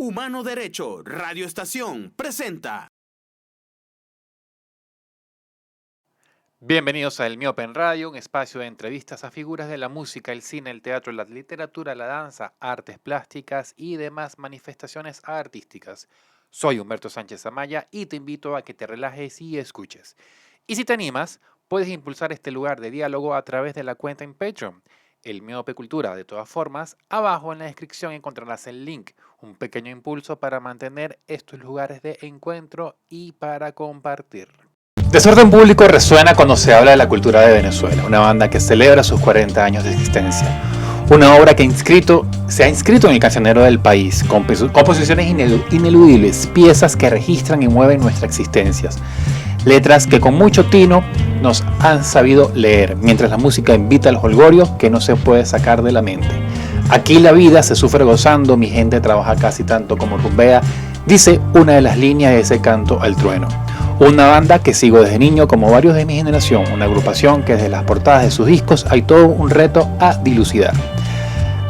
Humano Derecho Radio Estación presenta. Bienvenidos a El Miope en Radio, un espacio de entrevistas a figuras de la música, el cine, el teatro, la literatura, la danza, artes plásticas y demás manifestaciones artísticas. Soy Humberto Sánchez Amaya y te invito a que te relajes y escuches. Y si te animas, puedes impulsar este lugar de diálogo a través de la cuenta en Patreon, El Miope Cultura. De todas formas, abajo en la descripción encontrarás el link, un pequeño impulso para mantener estos lugares de encuentro y para compartir. Desorden Público resuena cuando se habla de la cultura de Venezuela, una banda que celebra sus 40 años de existencia. Una obra que se ha inscrito en el cancionero del país, con composiciones ineludibles, piezas que registran y mueven nuestras existencias. Letras que con mucho tino nos han sabido leer, mientras la música invita al jolgorio que no se puede sacar de la mente. Aquí la vida se sufre gozando, mi gente trabaja casi tanto como rumbea, dice una de las líneas de ese canto al trueno. Una banda que sigo desde niño como varios de mi generación, una agrupación que desde las portadas de sus discos hay todo un reto a dilucidar.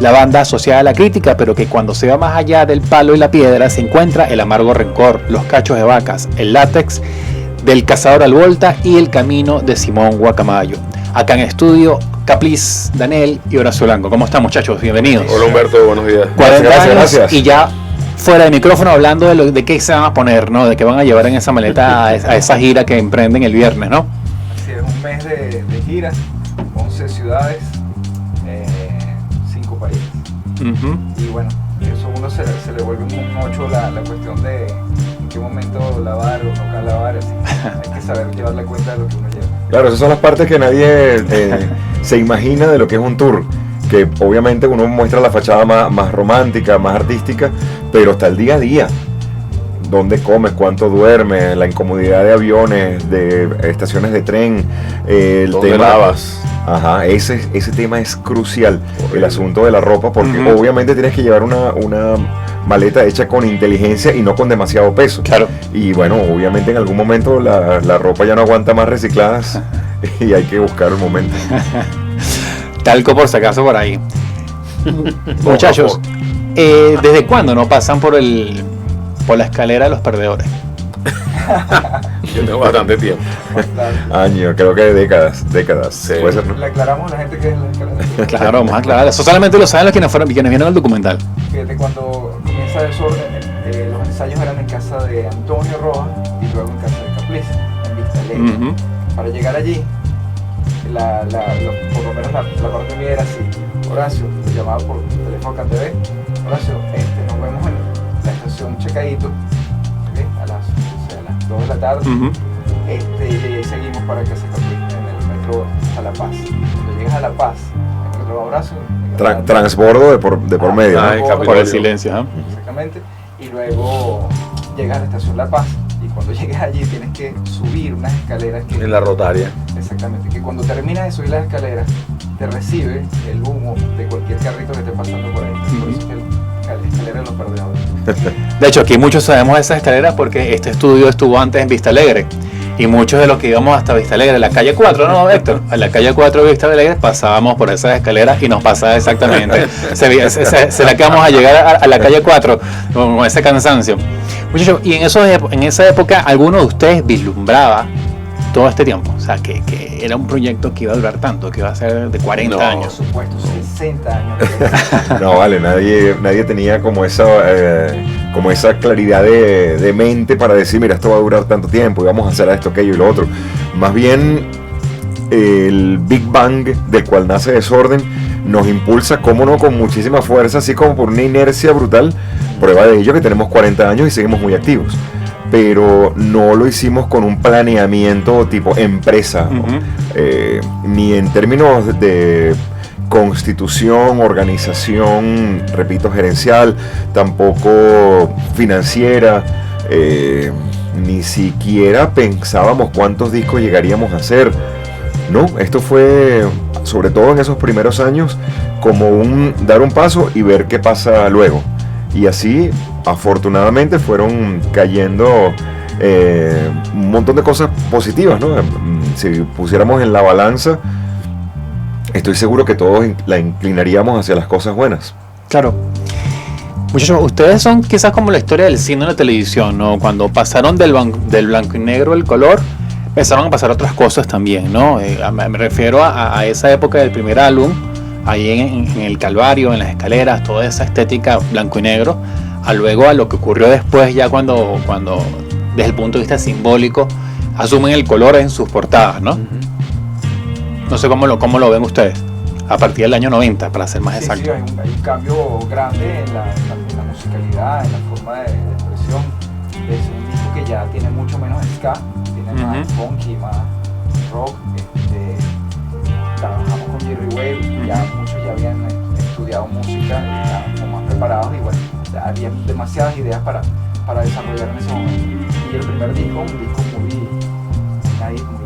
La banda asociada a la crítica, pero que cuando se va más allá del palo y la piedra se encuentra el amargo rencor, los cachos de vacas, el látex del cazador al volta y el camino de Simón Guacamayo. Acá en estudio, Capliz, Daniel y Horacio Blanco. ¿Cómo están, muchachos? Bienvenidos. Hola, Humberto, buenos días. 40 años gracias. Y ya fuera de micrófono hablando de qué se van a poner, ¿no? De qué van a llevar en esa maleta a esa gira que emprenden el viernes, ¿no? Así es, un mes de gira, 11 ciudades, 5 países. Uh-huh. Y bueno, eso uno se le vuelve un 8 la cuestión de en qué momento lavar o no lavar, así. Hay que saber llevar la cuenta de lo que uno lleva. Claro, esas son las partes que nadie se imagina de lo que es un tour. Que obviamente uno muestra la fachada más romántica, más artística, pero está el día a día. Dónde comes, cuánto duermes, la incomodidad de aviones, de estaciones de tren, el ¿dónde tema lavas? Ajá, ese tema es crucial, el asunto de la ropa, porque obviamente tienes que llevar una maleta hecha con inteligencia y no con demasiado peso. Claro. Y bueno, obviamente en algún momento la ropa ya no aguanta más recicladas y hay que buscar un momento. Talco por si acaso por ahí. Muchachos, ¿desde cuándo no pasan por la escalera de los perdedores? Yo tengo bastante tiempo. Años, creo que décadas. Sí. Puede ser, ¿no? Le aclaramos a la gente que es la escalera. Claro, más aclarar. Eso solamente lo saben los quienes vieron el documental. Fíjate, cuando comienza Desorden, los ensayos eran en casa de Antonio Rojas y luego en casa de Capliz, en Vista Alegre. Uh-huh. Para llegar allí, por lo menos la parte mía era así. Horacio, me llamaba por teléfono CanTV. Horacio, nos vemos en la estación Checadito, ¿okay? a las 2 de la tarde. Uh-huh. Y seguimos para que se Capliz en el metro a La Paz. Cuando llegas a La Paz, en el metro Horacio, transbordo de por medio, ¿no? Por el silencio, ¿eh? Exactamente. Y luego llegas a la estación La Paz. Y cuando llegues allí tienes que subir unas escaleras que... En la rotaria. Exactamente, que cuando terminas de subir las escaleras te recibe el humo de cualquier carrito que esté pasando por ahí. Por eso es que la escalera de los perdedores. De hecho, aquí muchos sabemos de esas escaleras porque este estudio estuvo antes en Vista Alegre. Y muchos de los que íbamos hasta Vista Alegre, la calle 4, ¿no, Héctor? A la calle 4 de Vista Alegre pasábamos por esas escaleras y nos pasaba exactamente. ¿Será que vamos a llegar a la calle 4 con ese cansancio? Muchachos, y en esa época, ¿alguno de ustedes vislumbraba todo este tiempo? O sea, que era un proyecto que iba a durar tanto, que iba a ser de 40 años. Por supuesto, 60 años. No, vale, nadie tenía como esa claridad de mente para decir, mira, esto va a durar tanto tiempo y vamos a hacer esto, aquello y lo otro. Más bien, el Big Bang del cual nace Desorden nos impulsa, cómo no, con muchísima fuerza, así como por una inercia brutal. Prueba de ello que tenemos 40 años y seguimos muy activos. Pero no lo hicimos con un planeamiento tipo empresa, ¿no? Ni en términos de constitución, organización, repito, gerencial, tampoco financiera, ni siquiera pensábamos cuántos discos llegaríamos a hacer. No, esto fue, sobre todo en esos primeros años, como dar un paso y ver qué pasa luego. Y así, afortunadamente, fueron cayendo un montón de cosas positivas, ¿no? Si pusiéramos en la balanza, estoy seguro que todos la inclinaríamos hacia las cosas buenas. Claro. Muchachos, ustedes son quizás como la historia del cine y la televisión, ¿no? Cuando pasaron del blanco y negro al color, empezaron a pasar otras cosas también, ¿no? Me refiero a esa época del primer álbum, ahí en el Calvario, en las escaleras, toda esa estética blanco y negro, a luego a lo que ocurrió después, ya cuando desde el punto de vista simbólico asumen el color en sus portadas, ¿no? No sé cómo lo ven ustedes, a partir del año 90, para ser más exacto. Sí, hay un cambio grande en la musicalidad, en la forma de expresión. Es un disco que ya tiene mucho menos ska, tiene más funky, más rock. Trabajamos con Jerry Whale, ya muchos ya habían estudiado música, estaban como más preparados y bueno, había demasiadas ideas para desarrollar en ese momento. Y el primer disco, un disco muy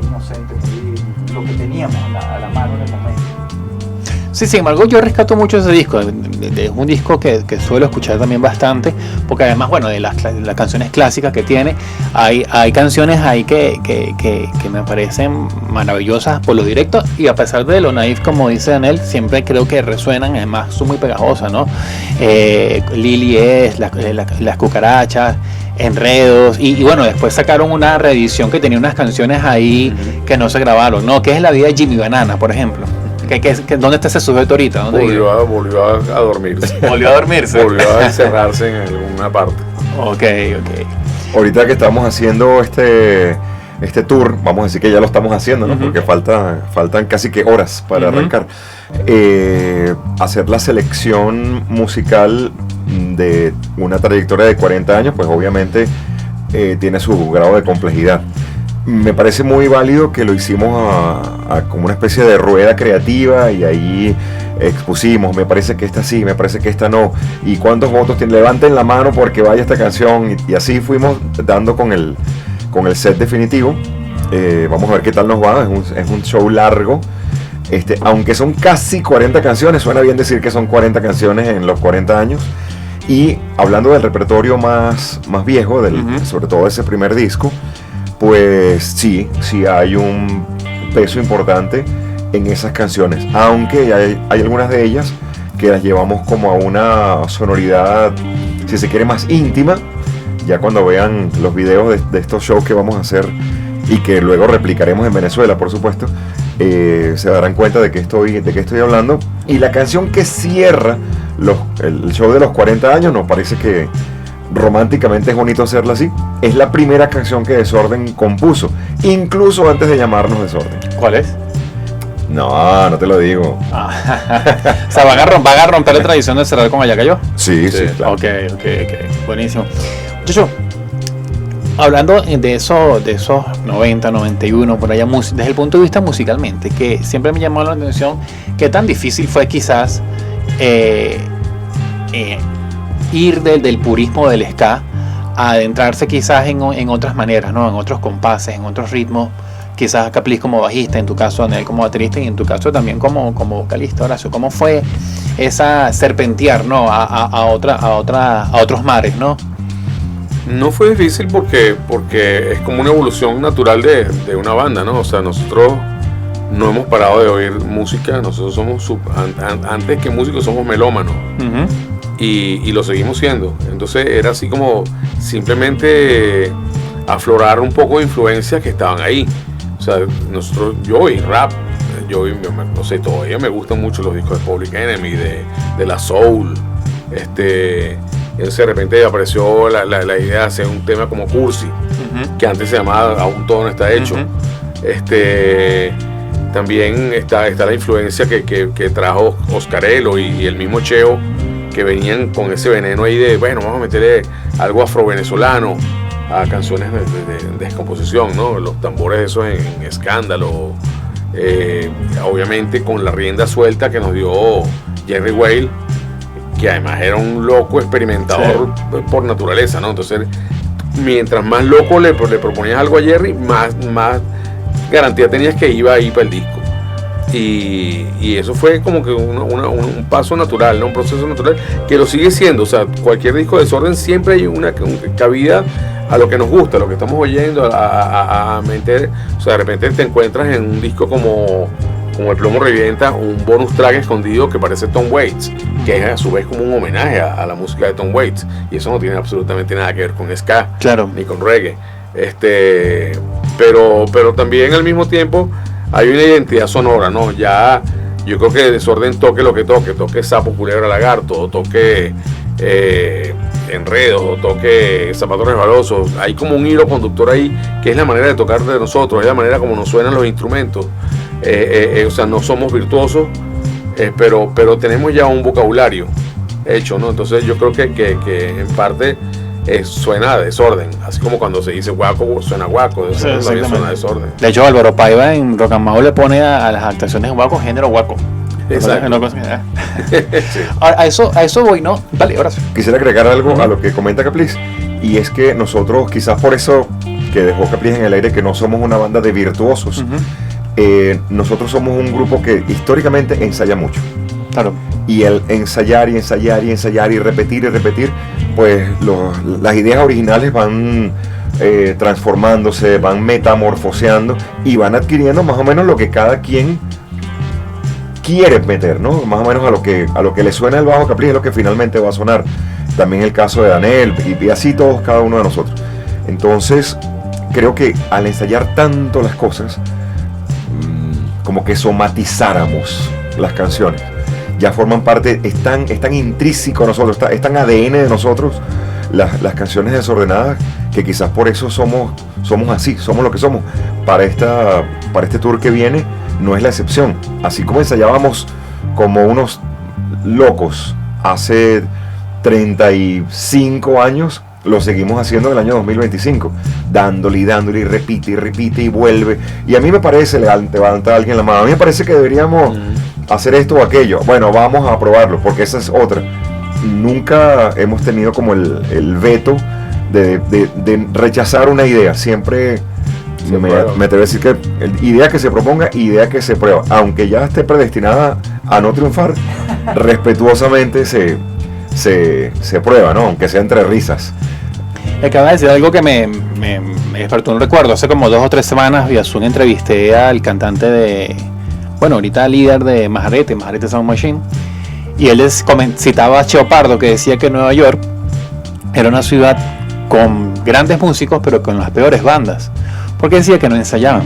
inocente, muy lo que teníamos a la mano en el momento. Sí, sin embargo, yo rescato mucho ese disco. Es un disco que suelo escuchar también bastante, porque además, bueno, de las canciones clásicas que tiene, hay canciones ahí que me parecen maravillosas por lo directo, y a pesar de lo naif, como dice Daniel, siempre creo que resuenan, además son muy pegajosas, ¿no? Lili es, las cucarachas, Enredos, y bueno, después sacaron una reedición que tenía unas canciones ahí que no se grabaron, ¿no? Que es La vida de Jimmy Banana, por ejemplo. ¿Dónde está ese sujeto ahorita? Volvió a dormirse. ¿Volvió a dormirse? Volvió a encerrarse en alguna parte. Ok. Ahorita que estamos haciendo este tour, vamos a decir que ya lo estamos haciendo, ¿no? Porque faltan casi que horas para arrancar. Hacer la selección musical de una trayectoria de 40 años, pues obviamente tiene su grado de complejidad. Me parece muy válido que lo hicimos como una especie de rueda creativa y ahí expusimos, me parece que esta sí, me parece que esta no, y cuántos votos tienen, levanten la mano porque vaya esta canción, y así fuimos dando con el set definitivo. Vamos a ver qué tal nos va, es un show largo, aunque son casi 40 canciones, suena bien decir que son 40 canciones en los 40 años. Y hablando del repertorio más viejo, sobre todo ese primer disco, pues sí hay un peso importante en esas canciones, aunque hay algunas de ellas que las llevamos como a una sonoridad, si se quiere, más íntima. Ya cuando vean los videos de estos shows que vamos a hacer y que luego replicaremos en Venezuela, por supuesto, se darán cuenta de qué estoy hablando. Y la canción que cierra el show de los 40 años, nos parece que románticamente es bonito hacerla así. Es la primera canción que Desorden compuso, incluso antes de llamarnos Desorden. ¿Cuál es? No te lo digo. O sea, van a romper la tradición de cerrar con Ayacayo. Sí, claro. Ok. Buenísimo. Yo, hablando de esos 90, 91, por allá, desde el punto de vista musicalmente, que siempre me llamó la atención qué tan difícil fue quizás ir del purismo del ska a adentrarse quizás en otras maneras, ¿no? En otros compases, en otros ritmos, quizás Capliz como bajista, en tu caso Daniel como baterista y en tu caso también como vocalista, Horacio. ¿Cómo fue esa serpentear, ¿no? a otros mares, ¿no? No fue difícil porque es como una evolución natural de una banda, ¿no? O sea, nosotros no hemos parado de oír música, nosotros somos antes que músicos somos melómanos. Y lo seguimos siendo. Entonces era así como simplemente aflorar un poco de influencias que estaban ahí. O sea, yo oí rap, no sé, todavía me gustan mucho los discos de Public Enemy, de la Soul. Entonces de repente apareció la idea de hacer un tema como Cursi, que antes se llamaba Aún todo no está hecho. También está la influencia que trajo Oscarello y el mismo Cheo, que venían con ese veneno ahí de, bueno, vamos a meterle algo afro-venezolano a canciones de descomposición, ¿no? Los tambores esos en Escándalo, obviamente con la rienda suelta que nos dio Jerry Whale, que además era un loco experimentador por naturaleza, ¿no? Entonces, mientras más loco le proponías algo a Jerry, más garantía tenías que iba ahí para el disco. Y eso fue como que un paso natural, ¿no? Un proceso natural que lo sigue siendo. O sea, cualquier disco de Desorden siempre hay una cabida a lo que nos gusta, a lo que estamos oyendo, a meter. O sea, de repente te encuentras en un disco como como el plomo revienta, un bonus track escondido que parece Tom Waits, que es a su vez como un homenaje a la música de Tom Waits, y eso no tiene absolutamente nada que ver con ska, Claro. ni con reggae. Pero también al mismo tiempo hay una identidad sonora, ¿no? Ya yo creo que Desorden toque lo que toque Sapo, Culebra, Lagarto, toque Enredos, o toque Zapatos Resbalosos, hay como un hilo conductor ahí, que es la manera de tocar de nosotros, es la manera como nos suenan los instrumentos. O sea, no somos virtuosos, pero tenemos ya un vocabulario hecho, ¿no? Entonces yo creo que en parte suena a desorden, así como cuando se dice guaco, suena guaco, desorden también suena a desorden. De hecho, Álvaro Paiva en Rock and Roll le pone a las actuaciones guaco género guaco. Exacto. Sí. A eso voy, ¿no? Dale, ahora sí. Quisiera agregar algo a lo que comenta Capliz, y es que nosotros, quizás por eso que dejó Capliz en el aire, que no somos una banda de virtuosos, nosotros somos un grupo que históricamente ensaya mucho. Claro. Y el ensayar y ensayar y ensayar y repetir, pues las ideas originales van transformándose, van metamorfoseando y van adquiriendo más o menos lo que cada quien quiere meter, ¿no? Más o menos a lo que le suena el bajo Capliz es lo que finalmente va a sonar. También el caso de Daniel y así todos, cada uno de nosotros. Entonces, creo que al ensayar tanto las cosas, como que somatizáramos las canciones. Ya forman parte, es tan intrínseco a nosotros, es tan ADN de nosotros, las canciones desordenadas, que quizás por eso somos así, somos lo que somos. Para este tour que viene, no es la excepción. Así como ensayábamos como unos locos hace 35 años, lo seguimos haciendo en el año 2025, dándole y repite y vuelve. Y a mí me parece, levanta alguien la mano, a mí me parece que deberíamos hacer esto o aquello. Bueno, vamos a probarlo, porque esa es otra. Nunca hemos tenido como el veto de rechazar una idea. Siempre me atrevo a decir que idea que se proponga, idea que se prueba, aunque ya esté predestinada a no triunfar, respetuosamente se prueba, ¿no? Aunque sea entre risas. Acaba de decir algo que me despertó un recuerdo. Hace como 2 o 3 semanas vía Zoom entrevisté al cantante ahorita líder de Majarete Sound Machine, y él citaba a Cheo Pardo, que decía que Nueva York era una ciudad con grandes músicos, pero con las peores bandas, porque decía que no ensayaban,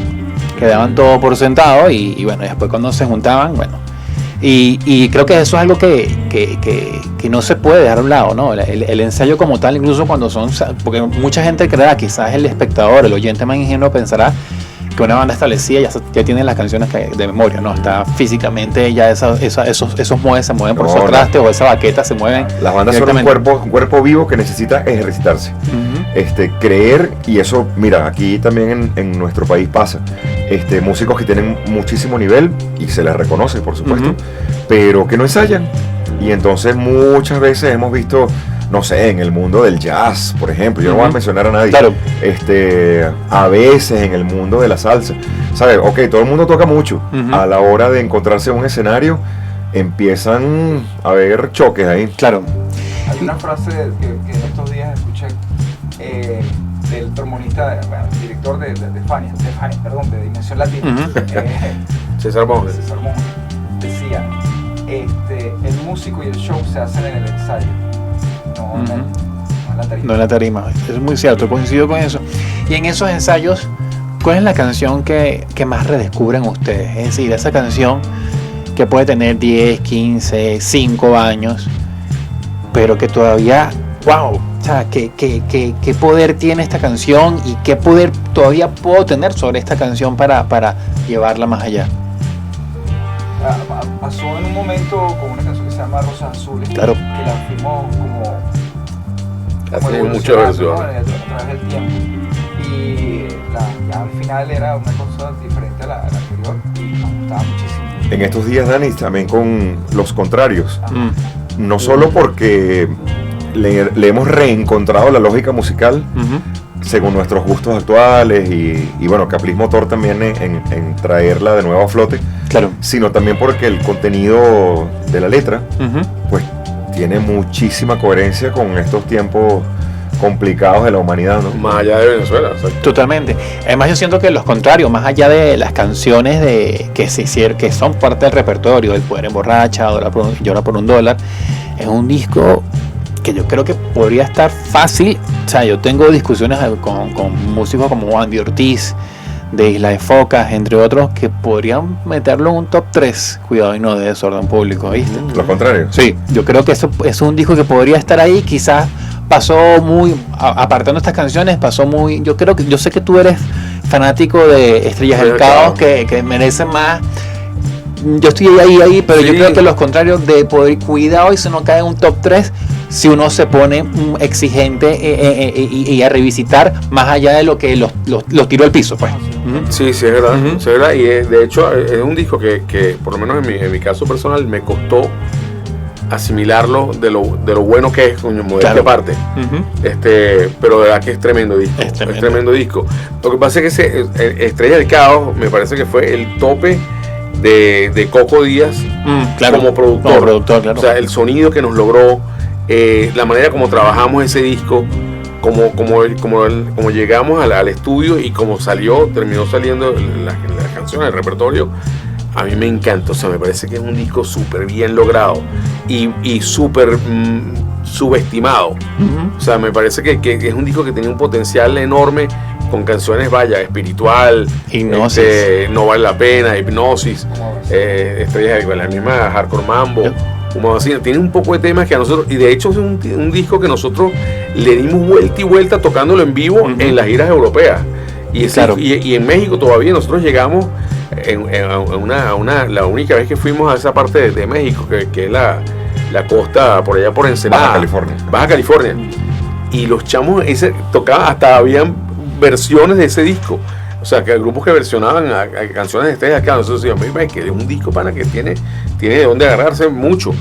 que daban todo por sentado y bueno, después cuando se juntaban, bueno. Y creo que eso es algo que no se puede dejar a un lado, ¿no? El ensayo como tal, incluso cuando porque mucha gente creerá, quizás el espectador, el oyente más ingenuo pensará que una banda establecida ya tiene las canciones de memoria, ¿no? Está físicamente ya esos mueves se mueven por esos trastes, o esa baqueta se mueven. Las bandas son un cuerpo vivo que necesita ejercitarse. Creer, y eso, mira, aquí también en nuestro país pasa. Músicos que tienen muchísimo nivel y se les reconoce, por supuesto, pero que no ensayan. Y entonces muchas veces hemos visto, no sé, en el mundo del jazz, por ejemplo, yo no voy a mencionar a nadie, claro. A veces en el mundo de la salsa, ¿sabes? Ok, todo el mundo toca mucho. A la hora de encontrarse en un escenario, empiezan a haber choques ahí. Claro. Hay una frase que en estos días escuché del trombonista, director de Fania, de Dimensión Latina, César Monge. Decía, el músico y el show se hacen en el ensayo, no en la tarima. Es muy cierto, coincido con eso. Y en esos ensayos, ¿cuál es la canción que más redescubren ustedes? Es decir, esa canción que puede tener 10, 15, 5 años, pero que todavía, wow, o sea, ¿qué poder tiene esta canción y qué poder todavía puedo tener sobre esta canción para llevarla más allá? Pasó en un momento con una canción que se llama Rosas Azules, claro, que la fuimos como muchas versiones, ¿no? A través del tiempo, y ya al final era una cosa diferente a la anterior y nos gustaba muchísimo. En estos días, Dani, también con Los Contrarios, no solo porque le hemos reencontrado la lógica musical según nuestros gustos actuales y bueno, Capliz Motor también en traerla de nuevo a flote, claro, sino también porque el contenido de la letra pues tiene muchísima coherencia con estos tiempos complicados de la humanidad, ¿no? Más allá de Venezuela, exacto. Totalmente. Además yo siento que los contrarios, más allá de las canciones que se hicieron, que son parte del repertorio, El Poder Emborracha, Llora por un dólar, es un disco que yo creo que podría estar fácil. O sea, yo tengo discusiones con músicos como Andy Ortiz, de Isla de Focas, entre otros, que podrían meterlo en un top 3. Cuidado y no de Desorden Público, ¿viste? Lo contrario. Sí, yo creo que eso es un disco que podría estar ahí. Quizás pasó muy, apartando estas canciones, pasó muy. Yo sé que tú eres fanático de Estrellas del Caos, que merecen más. Yo estoy ahí, pero sí. Yo creo que los contrarios de poder, cuidado y si no cae en un top 3, si uno se pone exigente y a revisitar más allá de lo que los tiró al piso, pues. Sí, es verdad, es verdad. Y de hecho es un disco que por lo menos en mi caso personal me costó asimilarlo de lo bueno que es, con modestia aparte. Pero de verdad que es tremendo disco. Es tremendo disco. Lo que pasa es que Estrella del Caos me parece que fue el tope de Coco Díaz como productor. Claro. O sea, el sonido que nos logró, la manera como trabajamos ese disco, como llegamos al estudio y como terminó saliendo las canciones, el repertorio. A mí me encanta, o sea, me parece que es un disco súper bien logrado y súper subestimado. O sea, me parece que es un disco que tenía un potencial enorme, con canciones, espiritual, Hipnosis, No Vale la Pena, Hipnosis, Estrellas de la misma Hardcore Mambo, tiene un poco de temas que a nosotros, y de hecho es un disco que nosotros le dimos vuelta y vuelta tocándolo en vivo en las giras europeas. Y en México todavía nosotros llegamos la única vez que fuimos a esa parte de México, que es la costa por allá por Ensenada, Baja California. Y los chamos tocaban, hasta habían versiones de ese disco. O sea, que grupos que versionaban a canciones de Estrellas acá. Nosotros decíamos, que es un disco que tiene de dónde agarrarse mucho.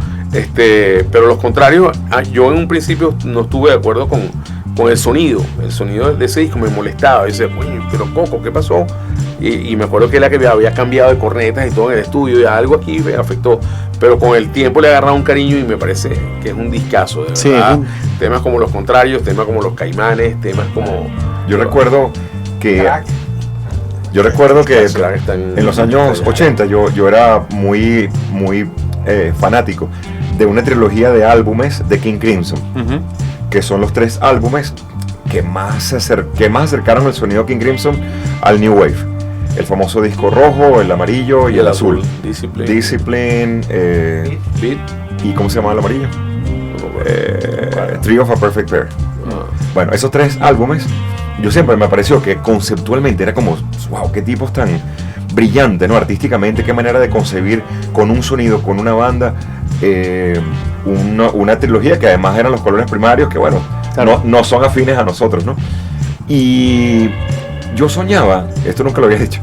Pero los contrarios, yo en un principio no estuve de acuerdo con el sonido. El sonido de ese disco me molestaba. Yo decía, pero Coco, ¿qué pasó? Y me acuerdo que era que había cambiado de cornetas y todo en el estudio, y algo aquí me afectó. Pero con el tiempo le agarraba un cariño y me parece que es un discazo, de verdad. Sí. Temas como Los Contrarios, temas como Los Caimanes, temas como... Yo recuerdo que en los años 80 yo era muy fanático de una trilogía de álbumes de King Crimson, que son los 3 álbumes que más acercaron el sonido de King Crimson al New Wave. El famoso disco rojo, el amarillo y el azul. Discipline, Beat. ¿Y cómo se llama el amarillo? Trio of a Perfect Pair. Bueno, esos 3 álbumes, yo siempre me pareció que conceptualmente era como, wow, qué tipos tan brillantes, ¿no? Artísticamente, qué manera de concebir con un sonido, con una banda, una trilogía que además eran los colores primarios, que bueno, claro, no son afines a nosotros, ¿no? Y yo soñaba, esto nunca lo había dicho,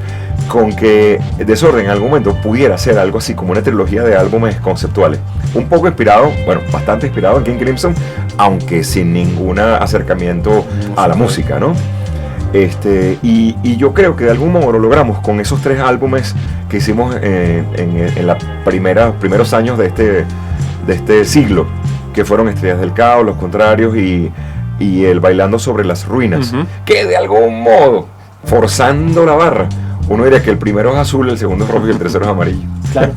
con que Desorden en algún momento pudiera ser algo así como una trilogía de álbumes conceptuales, un poco inspirado, bastante inspirado en King Crimson, aunque sin ningún acercamiento a la música, ¿no? Y yo creo que de algún modo lo logramos con esos 3 álbumes que hicimos en los primeros años de este siglo, que fueron Estrellas del Caos, Los Contrarios y el Bailando sobre las Ruinas, que de algún modo, forzando la barra, uno diría que el primero es azul, el segundo es rojo y el tercero es amarillo. Claro.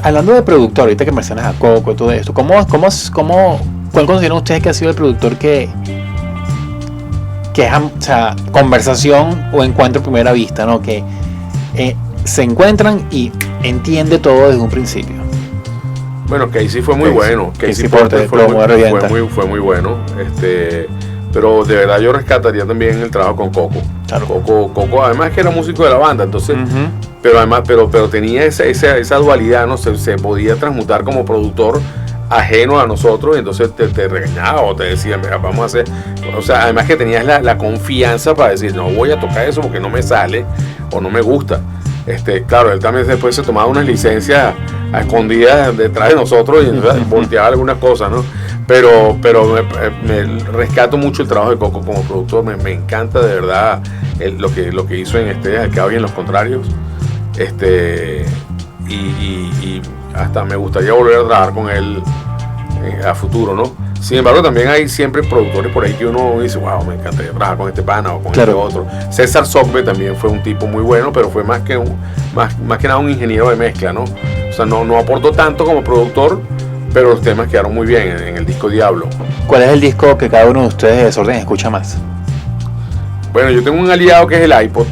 Hablando de productor, ahorita que mencionas a Coco y todo esto, ¿cuál consideran ustedes que ha sido el productor que es, o sea, conversación o encuentro a primera vista, ¿no? Que se encuentran y entiende todo desde un principio? Bueno, Casey fue muy bueno. Casey Porter fue muy bueno. Pero de verdad yo rescataría también el trabajo con Coco. Claro. Coco además que era músico de la banda, entonces, pero tenía esa dualidad, ¿no? Se podía transmutar como productor ajeno a nosotros, y entonces te regañaba o te decía, mira, vamos a hacer, o sea, además que tenías la confianza para decir, no voy a tocar eso porque no me sale o no me gusta. Claro, él también después se tomaba unas licencias a escondidas detrás de nosotros y volteaba algunas cosas, ¿no? Pero me rescato mucho el trabajo de Coco como productor. Me encanta de verdad lo que hizo en Estrellas del Caos y en Los Contrarios. Y hasta me gustaría volver a trabajar con él a futuro, ¿no? Sin embargo, también hay siempre productores por ahí que uno dice, wow, me encantaría trabajar con este pana o con este otro. César Sogbe también fue un tipo muy bueno, pero fue más que nada un ingeniero de mezcla, ¿no? O sea, no aportó tanto como productor, pero los temas quedaron muy bien en el disco Diablo. ¿Cuál es el disco que cada uno de ustedes de Desorden escucha más? Bueno, yo tengo un aliado que es el iPod.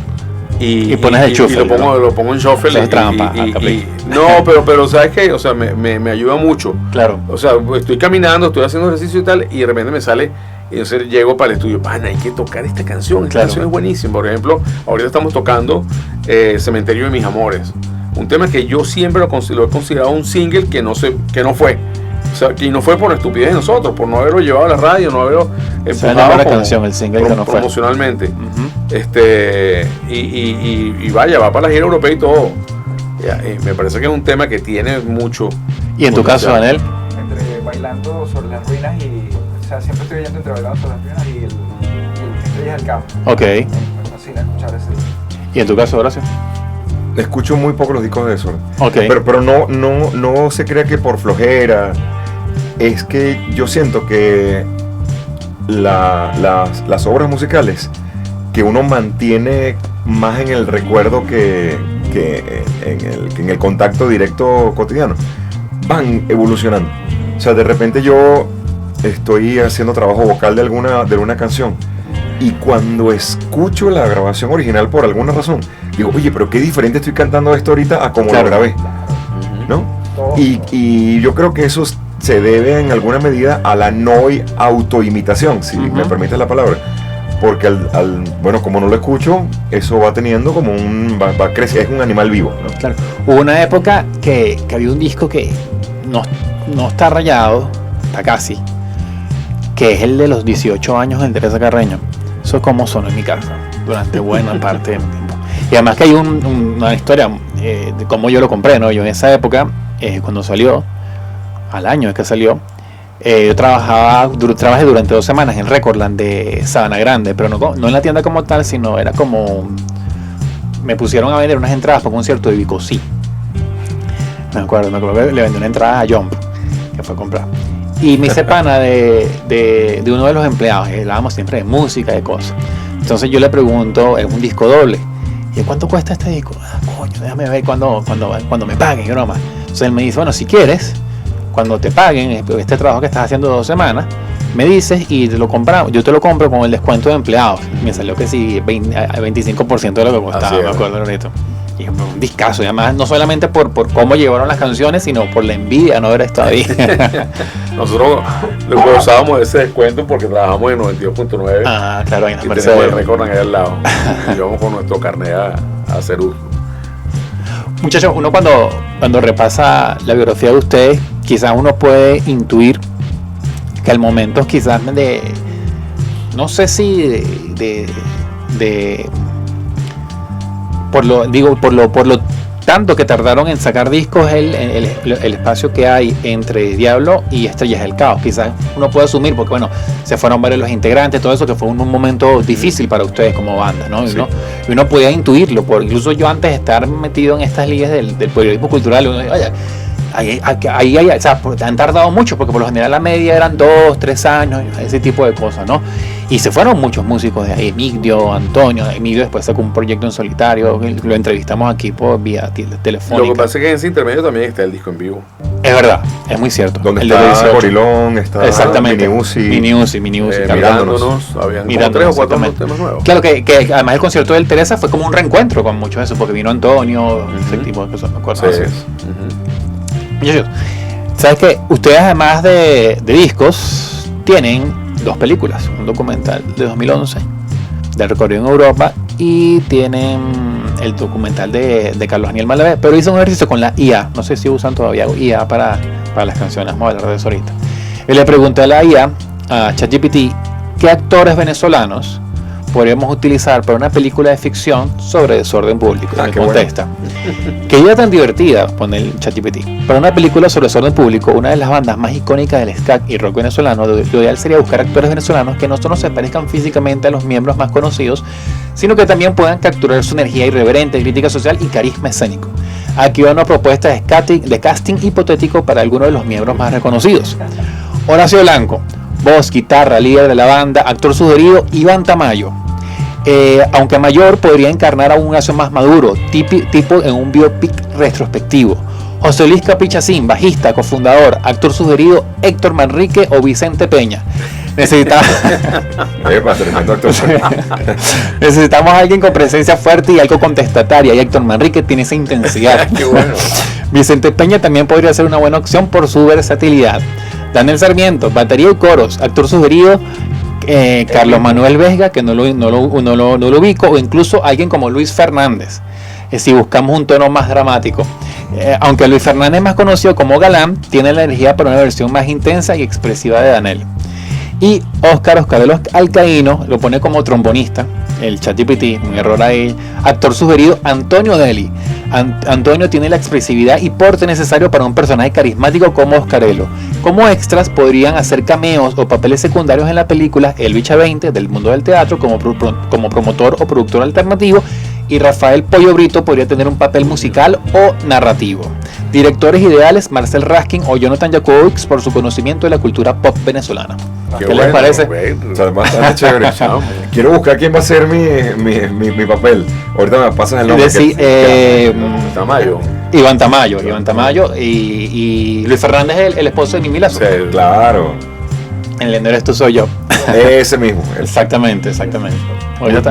Y pones el shuffle, lo pongo en shuffle. Eso es trampa. No, pero ¿sabes qué? O sea, me ayuda mucho. Claro. O sea, estoy caminando, estoy haciendo ejercicio y tal, y de repente me sale, y entonces llego para el estudio, pana, hay que tocar esta canción. Esta canción es buenísima. Por ejemplo, ahorita estamos tocando Cementerio de mis amores. Un tema que yo siempre lo he considerado un single que no fue. O sea, que no fue por estupidez de nosotros, por no haberlo llevado a la radio, no haberlo empujado la canción, el single que no fue promocionalmente. Y vaya, va para la gira europea y todo. Me parece que es un tema que tiene mucho. ¿Y en tu caso, Daniel? Entre Bailando sobre las ruinas o sea, siempre estoy oyendo entre Bailando sobre las ruinas y el Estrellas del Campo. Ok. Me fascina escuchar ese. ¿Y en tu caso, Horacio? Escucho muy poco los discos de Desorden. Okay. Pero no se crea que por flojera. Es que yo siento que las obras musicales que uno mantiene más en el recuerdo que en el contacto directo cotidiano van evolucionando. O sea, de repente yo estoy haciendo trabajo vocal de alguna canción y cuando escucho la grabación original por alguna razón digo, oye, pero qué diferente estoy cantando esto ahorita a como lo grabé, ¿no? Y yo creo que eso se debe en alguna medida a la no autoimitación, si me permites la palabra, porque bueno, como no lo escucho, eso va teniendo como va a crecer, es un animal vivo, ¿no? Claro. Hubo una época que había un disco que no está rayado, está casi, que es el de los 18 años de Teresa Carreño. Eso es como sonó en mi casa durante buena parte del tiempo. Y además que hay una historia de cómo yo lo compré, ¿no? Yo en esa época, cuando salió, al año es que salió, yo trabajé durante 2 semanas en Recordland de Sabana Grande, pero no en la tienda como tal, sino era como me pusieron a vender unas entradas para un concierto de Vicosí. Me acuerdo que le vendí una entrada a Jump, que fue a comprar, y me hice pana de uno de los empleados, hablábamos siempre de música, de cosas. Entonces yo le pregunto, es un disco doble, ¿y cuánto cuesta este disco? Coño, déjame ver cuando me paguen, yo nomás. Entonces él me dice, bueno, si quieres, cuando te paguen este trabajo que estás haciendo 2 semanas, me dices y te lo compramos. Yo te lo compro con el descuento de empleados. Me salió que sí, 25% de lo que costaba, me acuerdo ahorita. Y un discazo, y además no solamente por cómo llevaron las canciones, sino por la envidia no haber estado ahí. Nosotros lo gozábamos de ese descuento porque trabajamos en 92.9. Ah, claro, ahí en la y Mercedes. tenemos el récord ahí al lado. Y vamos con nuestro carnet a hacer uso. Muchachos, uno cuando repasa la biografía de ustedes, quizás uno puede intuir que al momento quizás no sé si por lo tanto que tardaron en sacar discos, el espacio que hay entre Diablo y Estrellas del Caos. Quizás uno puede asumir, porque bueno, se fueron varios los integrantes, todo eso, que fue un momento difícil para ustedes como banda, ¿no? Sí. Y uno podía intuirlo, incluso yo antes de estar metido en estas ligas del periodismo cultural, uno dice, oye, ahí o sea, han tardado mucho, porque por lo general la media eran 2, 3 años, ese tipo de cosas, ¿no? Y se fueron muchos músicos de ahí, Emigdio, Antonio. Emigdio después sacó un proyecto en solitario, lo entrevistamos aquí por vía telefónica. Lo que pasa es que en ese intermedio también está el disco en vivo. Es verdad, es muy cierto. Donde el está de Gorilón, está exactamente. Mini Uzi, Mirándonos, habían como 3 o 4 temas nuevos. Claro que además el concierto del Teresa fue como un reencuentro con muchos de eso, porque vino Antonio, ese tipo de cosas, me acuerdo. Sí. Muchachos, ¿sabes qué? Ustedes además de discos tienen 2 películas, un documental de 2011 del recorrido en Europa y tienen el documental de Carlos Daniel Malavé, pero hizo un ejercicio con la IA, no sé si usan todavía IA para las canciones, vamos a hablar de eso ahorita. Y le pregunté a la IA, a ChatGPT, ¿qué actores venezolanos podríamos utilizar para una película de ficción sobre desorden público? Y me contesta, qué idea tan divertida, pone el ChatGPT. Para una película sobre desorden público, una de las bandas más icónicas del ska y rock venezolano, lo ideal sería buscar actores venezolanos que no solo se parezcan físicamente a los miembros más conocidos, sino que también puedan capturar su energía irreverente, crítica social y carisma escénico. Aquí va una propuesta de casting hipotético para algunos de los miembros más reconocidos. Horacio Blanco, voz, guitarra, líder de la banda, actor sugerido, Iván Tamayo. Aunque mayor, podría encarnar a un Horacio más maduro, tipo en un biopic retrospectivo. José Luis Capichacín, bajista, cofundador, actor sugerido, Héctor Manrique o Vicente Peña. Necesitamos a alguien con presencia fuerte y algo contestataria, y Héctor Manrique tiene esa intensidad. Qué bueno. Vicente Peña también podría ser una buena opción por su versatilidad. Daniel Sarmiento, batería y coros, actor sugerido, Carlos Manuel Vesga, que no lo ubico, o incluso alguien como Luis Fernández, si buscamos un tono más dramático. Aunque Luis Fernández es más conocido como Galán, tiene la energía para una versión más intensa y expresiva de Daniel. Y Óscar Alcaíno lo pone como trombonista, el ChatGPT, un error ahí. Actor sugerido, Antonio Deli. Antonio tiene la expresividad y porte necesario para un personaje carismático como Oscarello. Como extras podrían hacer cameos o papeles secundarios en la película El Bicha 20 del mundo del teatro como promotor o productor alternativo, y Rafael Pollo Brito podría tener un papel musical o narrativo. Directores ideales, Marcel Raskin o Jonathan Jacobowitz, por su conocimiento de la cultura pop venezolana. ¿Qué les parece? O sea, bastante chévere. Quiero buscar quién va a ser mi papel. Ahorita me pasas el nombre. Tamayo. Iván Tamayo y Luis Fernández, el esposo de Mimi Lazo. Sí, claro. El no eres tú, soy yo. Ese mismo. Exactamente.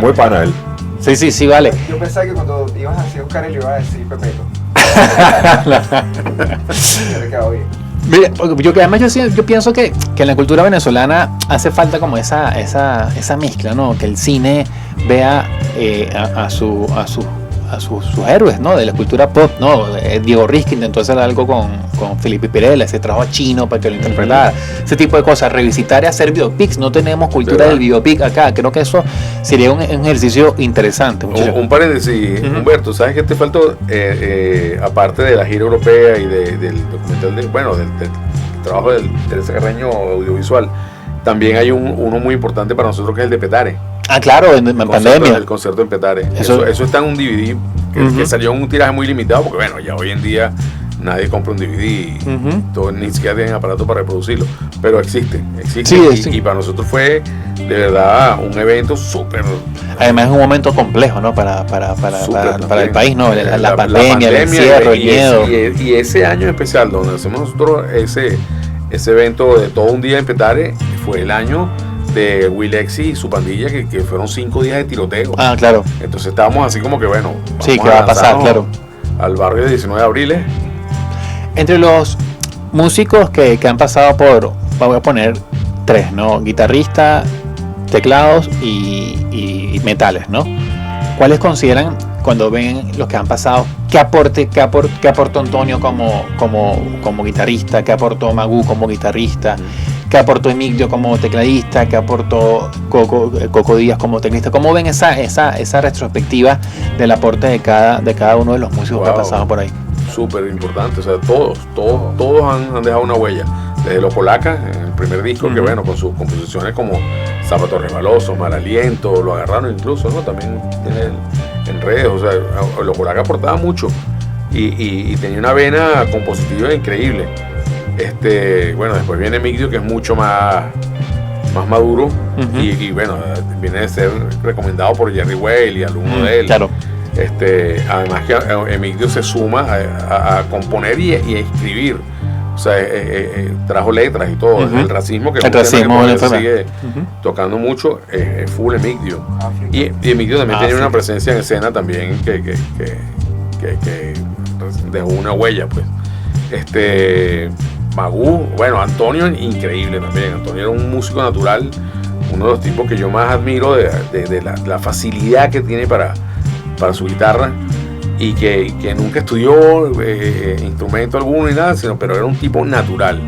Muy pana él. Sí, vale. Yo pensaba que cuando ibas a decir Oscar, le iba a decir Pepeto. Ya le quedó bien. Mire, yo pienso que en la cultura venezolana hace falta como esa mezcla, ¿no? Que el cine vea a sus héroes, ¿no? De la cultura pop, ¿no? Diego Riskin intentó hacer algo con Felipe Pirela, se trajo a Chino para que lo interpretara, ese tipo de cosas, revisitar y hacer biopics. No tenemos cultura del biopic acá, creo que eso sería un ejercicio interesante. Un paréntesis, Humberto, ¿sabes qué te faltó? Aparte de la gira europea y del documental, del trabajo del Teresa Carreño audiovisual, también hay uno muy importante para nosotros, que es el de Petare. Claro, en pandemia. El concierto en Petare. Eso está en un DVD que salió en un tiraje muy limitado, porque ya hoy en día nadie compra un DVD, ni siquiera tienen aparato para reproducirlo, pero existe. Sí. Y para nosotros fue de verdad un evento súper. Además es un momento complejo, ¿no? Para el país, ¿no? La pandemia, el encierro, el miedo. Y ese año especial donde hacemos nosotros ese evento de todo un día en Petare, fue el año de Willexi y su pandilla, que fueron 5 días de tiroteo. Claro. Entonces estábamos así como que sí, ¿qué va a pasar? Claro. Al barrio de 19 de abril. Entre los músicos que han pasado voy a poner 3, ¿no? Guitarrista, teclados y metales, ¿no? ¿Cuáles consideran, cuando ven los que han pasado, qué aportó Antonio como guitarrista, qué aportó Magú como guitarrista, qué aportó Emigdio como tecladista, qué aportó Coco Díaz como teclista? ¿Cómo ven esa retrospectiva del aporte de cada uno de los músicos que ha pasado por ahí? Súper importante, o sea, todos han dejado una huella. Desde los Polacas, en el primer disco, que con sus composiciones como Zapatos Resbalosos, Mal Aliento, lo agarraron incluso, ¿no? También tiene en redes, o sea, los Polacas aportaban mucho y tenía una vena compositiva increíble. Después viene Emigdio, que es mucho más maduro, y viene de ser recomendado por Jerry Weil y alumno de él. Claro. Además que Emigdio se suma a componer y a escribir. O sea, trajo letras y todo. El racismo, que sigue tocando mucho, es full Emigdio. Y Emigdio también tiene una presencia en escena también que dejó una huella, pues. Magú, Antonio, increíble también. Antonio era un músico natural, uno de los tipos que yo más admiro de la facilidad que tiene para su guitarra, y que nunca estudió instrumento alguno ni nada, pero era un tipo natural.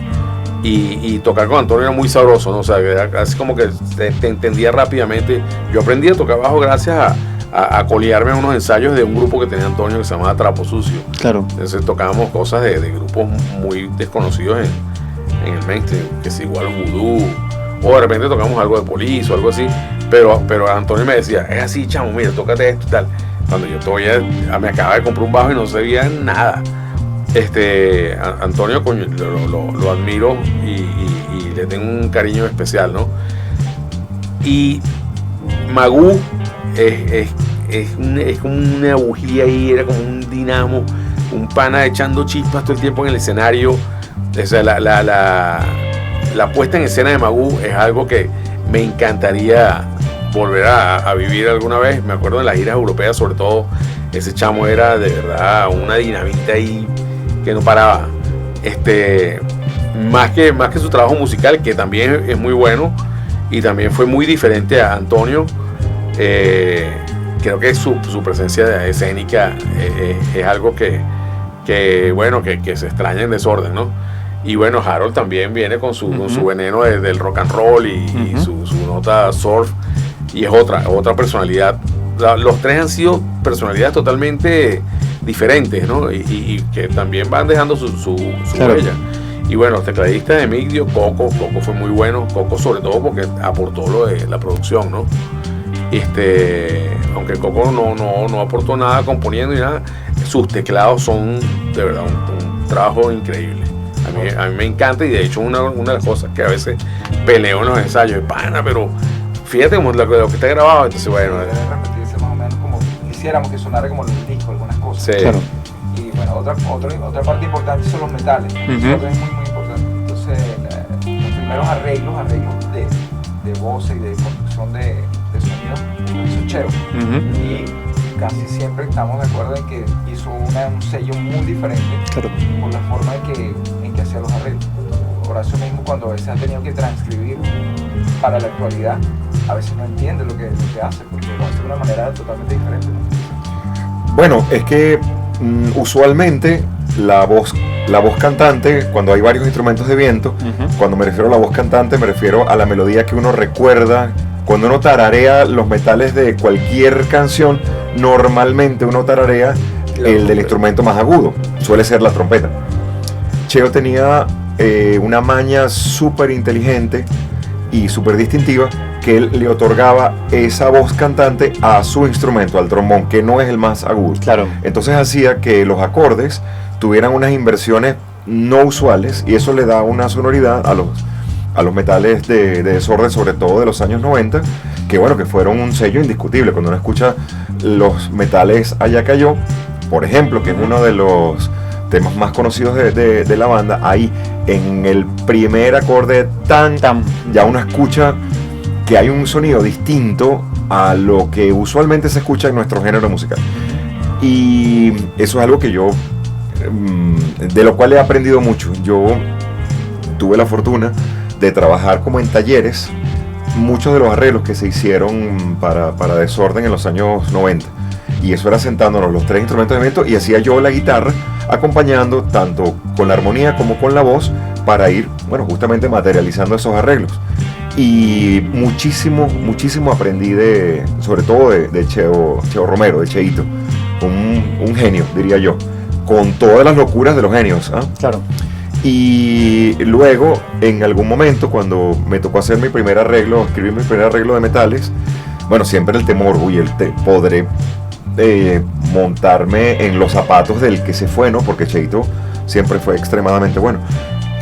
Y tocar con Antonio era muy sabroso, ¿no? O sea, así como que te entendía rápidamente. Yo aprendí a tocar bajo gracias a colearme a unos ensayos de un grupo que tenía Antonio que se llamaba Trapo Sucio. Claro. Entonces tocábamos cosas de grupos muy desconocidos en el mainstream, que es igual Voodoo, o de repente tocamos algo de Police o algo así, pero Antonio me decía, es así, chamo, mira, tócate esto y tal. Cuando yo todavía me acababa de comprar un bajo y no sabía nada. Antonio, coño, lo admiro y le tengo un cariño especial, ¿no? Y Magoo es como una bujía ahí, era como un dinamo, un pana echando chispas todo el tiempo en el escenario. O sea, la puesta en escena de Magoo es algo que me encantaría volver a vivir alguna vez. Me acuerdo de las giras europeas, sobre todo, ese chamo era de verdad una dinamita ahí que no paraba. Más que su trabajo musical, que también es muy bueno y también fue muy diferente a Antonio, creo que su presencia escénica es algo que se extraña en Desorden, ¿no? Y bueno, Harold también viene con su veneno del rock and roll y su nota surf, y es otra personalidad. Los tres han sido personalidades totalmente diferentes, ¿no? Y que también van dejando su claro. huella. Y bueno, los tecladistas de Migdio, Coco fue muy bueno, Coco sobre todo porque aportó lo de la producción, ¿no? Aunque Coco no aportó nada componiendo y nada, sus teclados son de verdad un trabajo increíble. A mí me encanta, y de hecho una de las cosas que a veces peleo en los ensayos es pana, pero fíjate como lo que está grabado, entonces bueno. Debe repetirse más o menos como quisiéramos que sonara como el disco, algunas cosas. Sí. Claro. Y bueno, otra parte importante son los metales. Eso es muy importante. Entonces, los primeros arreglos de voces y de construcción de sonido, hizo Cheo. Y casi siempre estamos de acuerdo en que hizo un sello muy diferente, Claro. por la forma en que hacía los arreglos. Horacio mismo, cuando a veces ha tenido que transcribir para la actualidad, a veces no entiende lo que hace, porque lo hace de una manera totalmente diferente, ¿no? Bueno, es que usualmente la voz cantante, cuando hay varios instrumentos de viento, cuando me refiero a la voz cantante, me refiero a la melodía que uno recuerda. Cuando uno tararea los metales de cualquier canción, normalmente uno tararea el del instrumento más agudo, suele ser la trompeta. Cheo tenía una maña súper inteligente y súper distintiva, que él le otorgaba esa voz cantante a su instrumento, al trombón, que no es el más agudo. Claro. Entonces hacía que los acordes tuvieran unas inversiones no usuales, y eso le da una sonoridad a los metales de Desorden, sobre todo de los años 90, que bueno, que fueron un sello indiscutible. Cuando uno escucha los metales Allá Cayó, por ejemplo, que es uno de los temas más conocidos de la banda, ahí en el primer acorde tan, ya uno escucha que hay un sonido distinto a lo que usualmente se escucha en nuestro género musical. Y eso es algo que yo, de lo cual he aprendido mucho. Yo tuve la fortuna de trabajar como en talleres muchos de los arreglos que se hicieron para Desorden en los años 90. Y eso era sentándonos los tres instrumentos de viento, y hacía yo la guitarra acompañando tanto con la armonía como con la voz, para ir, bueno, justamente materializando esos arreglos. Y muchísimo aprendí sobre todo de Cheo Romero, de Cheito, un genio, diría yo, con todas las locuras de los genios, ¿eh? Claro. Y luego, en algún momento, cuando me tocó hacer mi primer arreglo, escribir mi primer arreglo de metales, bueno, siempre el temor, podré montarme en los zapatos del que se fue, ¿no? Porque Cheito siempre fue extremadamente bueno.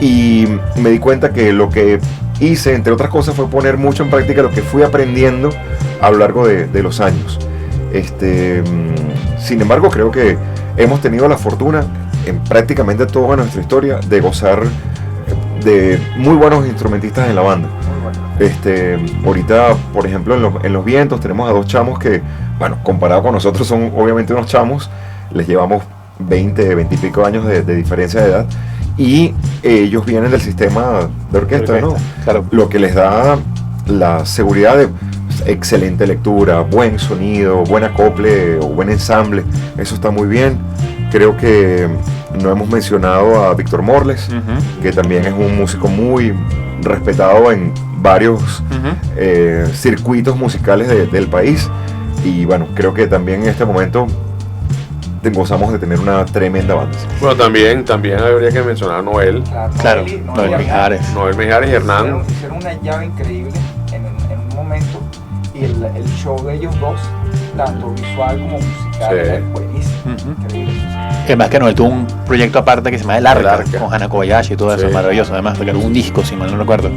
Y me di cuenta que lo que hice, entre otras cosas, fue poner mucho en práctica lo que fui aprendiendo a lo largo de los años. Sin embargo, creo que hemos tenido la fortuna en prácticamente toda nuestra historia de gozar de muy buenos instrumentistas en la banda. Ahorita, por ejemplo, en los vientos tenemos a dos chamos que, bueno, comparado con nosotros son obviamente unos chamos, les llevamos 20 y pico años de diferencia de edad, y ellos vienen del sistema de orquesta, ¿no? Claro. Lo que les da la seguridad de excelente lectura, buen sonido, buen acople o buen ensamble. Eso está muy bien. Creo que no hemos mencionado a Víctor Morles, que también es un músico muy respetado en varios circuitos musicales del país. Y bueno, creo que también en este momento gozamos de tener una tremenda banda. Bueno, también habría que mencionar a Noel. Claro, Noel Mijares. Noel Mijares y Hernán. Hicieron una llave increíble en un momento, y el show de ellos dos, tanto visual como musical, era buenísimo. Increíble. Que más que no, él tuvo un proyecto aparte que se llama El Arca, con Hana Kobayashi y todo eso, Sí. maravilloso, además, porque era un disco, si mal no recuerdo.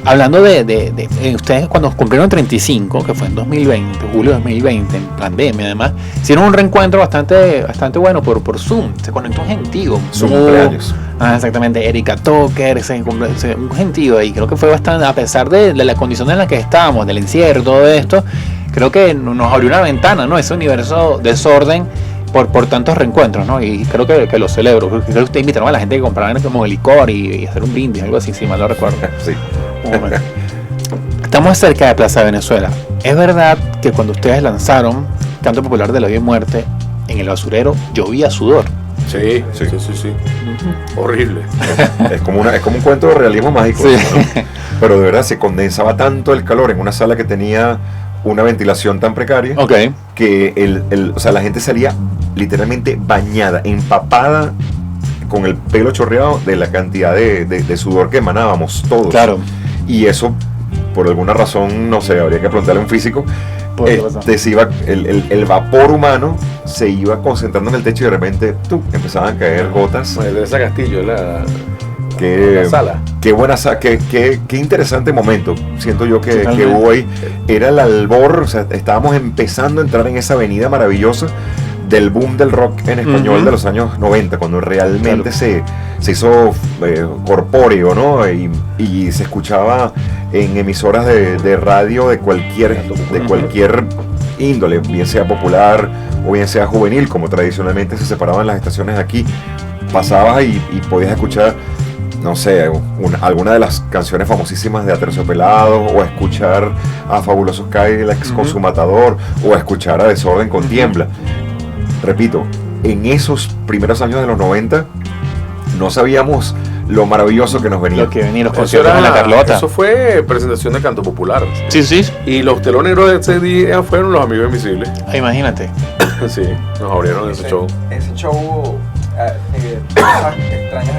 Hablando de ustedes cuando cumplieron 35, que fue en 2020, julio de 2020, en pandemia además, hicieron un reencuentro bastante bueno por Zoom, se conectó un gentío. Su cumpleaños. Exactamente, Erika Toker, un gentío ahí, creo que fue bastante, a pesar de la condición en la que estábamos, del encierro, todo esto, creo que nos abrió una ventana, ¿no? Ese universo desorden por tantos reencuentros, ¿no? Y creo que lo celebro. Creo que ustedes invitaron a la gente que compraran como licor y hacer un brindis, algo así, si mal no recuerdo. Sí. Un momento. Estamos cerca de Plaza Venezuela. ¿Es verdad que cuando ustedes lanzaron Canto Popular de la Vida y Muerte, en el basurero llovía sudor? Sí. Horrible. Es como un cuento de realismo mágico. Sí. ¿No? Pero de verdad se condensaba tanto el calor en una sala que tenía una ventilación tan precaria Ok. que o sea, la gente salía literalmente bañada, empapada, con el pelo chorreado de la cantidad de sudor que emanábamos todos. Claro. Y eso, por alguna razón, no sé, habría que preguntarle a un físico, ¿Por qué pasó? se iba, el vapor humano se iba concentrando en el techo y de repente empezaban a caer gotas. De esa Castillo, la sala. Qué buena qué interesante momento siento yo que Totalmente. hubo ahí. Era el albor, o sea, estábamos empezando a entrar en esa avenida maravillosa del boom del rock en español Ujú. de los años 90, cuando realmente Claro. se hizo corpóreo, ¿no? Y se escuchaba en emisoras de radio de cualquier índole, bien sea popular o bien sea juvenil, como tradicionalmente se separaban las estaciones aquí. Pasabas y podías escuchar, no sé, alguna de las canciones famosísimas de Aterciopelados, o escuchar a Fabulosos Cadillacs con su Matador, o escuchar a Desorden con Tiembla. Repito, en esos primeros años de los 90 no sabíamos lo maravilloso que nos venía. Lo que venía, los Eso, conciertos en la Carlota. eso fue presentación de Canto Popular. Sí. Y los teloneros de ese día fueron los Amigos Invisibles. Imagínate. Sí, nos abrieron ese show. Ese show, cosas extrañas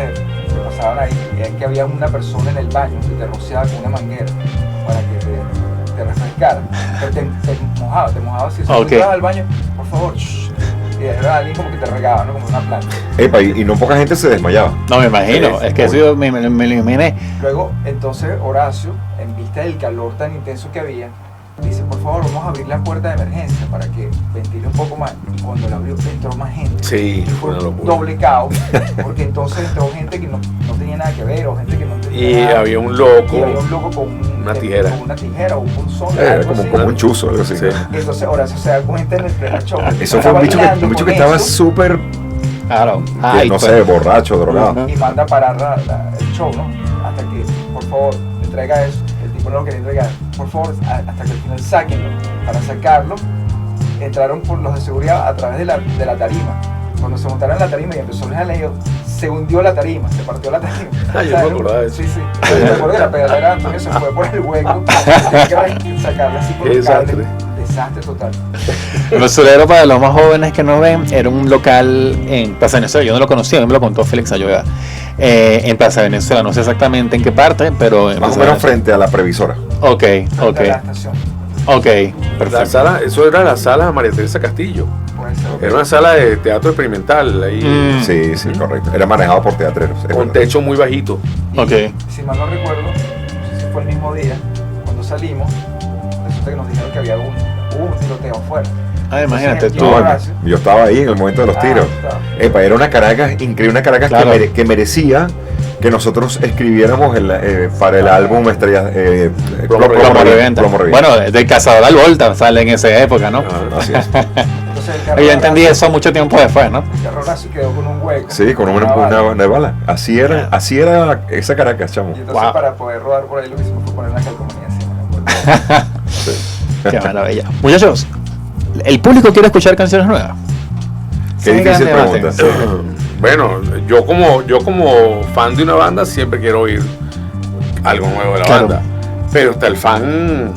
que pasaban ahí, es que había una persona en el baño que te rociaba con una manguera para que te refrescara. Pero te mojaba si Ok. ibas al baño, por favor, y era alguien como que te regaba, ¿no? Como una planta. Epa, y no poca gente se desmayaba. No, me imagino. Sí, Es que eso yo me lo imaginé. Luego, entonces Horacio, en vista del calor tan intenso que había, dice, por favor, vamos a abrir la puerta de emergencia para que ventile un poco más. Y cuando la abrió, entró más gente. Sí, Y fue fue una un locura. doble caos, porque entonces entró gente que no tenía nada que ver, o gente que no tenía Y nada. había un Y loco. había un loco con Una tijera. con una tijera o un punzón. Era algo así. como un chuzo, algo así. Sí. Entonces Horacio se da cuenta en el primer show. Eso fue un bicho que estaba súper, Claro. no sé, borracho, drogado. Ujú. Y manda a parar el show, ¿no? Hasta que, por favor, entrega eso. El tipo no lo quería entregar. Por favor, hasta que al final sáquenlo. Para sacarlo, entraron por los de seguridad a través de la tarima. Cuando se montaron en la tarima y empezó el jaleo, se hundió la tarima, se partió la tarima. Ah, yo no me acordaba de eso. Sí. Yo me acuerdo de la pedalera, Antonio se fue por el hueco. Tenía que sacarla así por Qué el cable. desastre. Desastre total. El basurero, para los más jóvenes que nos ven, era un local en Plaza Venezuela. Yo no lo conocía, a mí me lo contó Félix Ayoeda. En Plaza Venezuela, no sé exactamente en qué parte, pero en Más o Plaza menos Venezuela. frente a la previsora. Ok. Frente a la estación. La perfecto. sala, eso era la sala María Teresa Castillo. Puede ser. Era una sala de teatro experimental ahí, Sí, correcto. Era manejado por teatreros. es con verdad. techo muy bajito. Ok. Si mal no recuerdo, no sé si fue el mismo día, cuando salimos, resulta que nos dijeron que había hubo un tiroteo afuera. Imagínate Entonces, tú. No, Horacio. yo estaba ahí en el momento de los tiros. Epa, era una Caracas increíble, una Caracas Claro. que merecía que nosotros escribiéramos para el álbum Estrellas. Plomo Revienta. Plomo Revienta. Bueno, del Cazador al Volta sale en esa época, ¿no? Ah, Así es. Entonces el carro Yo de entendí Horacio- eso mucho tiempo después, ¿no? El carro de Horacio quedó con un hueco. Sí, con una bala. Así era esa Caracas, chamo. Y entonces Wow. para poder rodar por ahí lo que hicimos fue poner una calcomanía encima. Qué maravilla. Muchachos, el público quiere escuchar canciones nuevas. Qué Ese es difícil el gran debate. pregunta. Bueno, yo como fan de una banda siempre quiero oír algo nuevo de la Claro. banda. Pero está el fan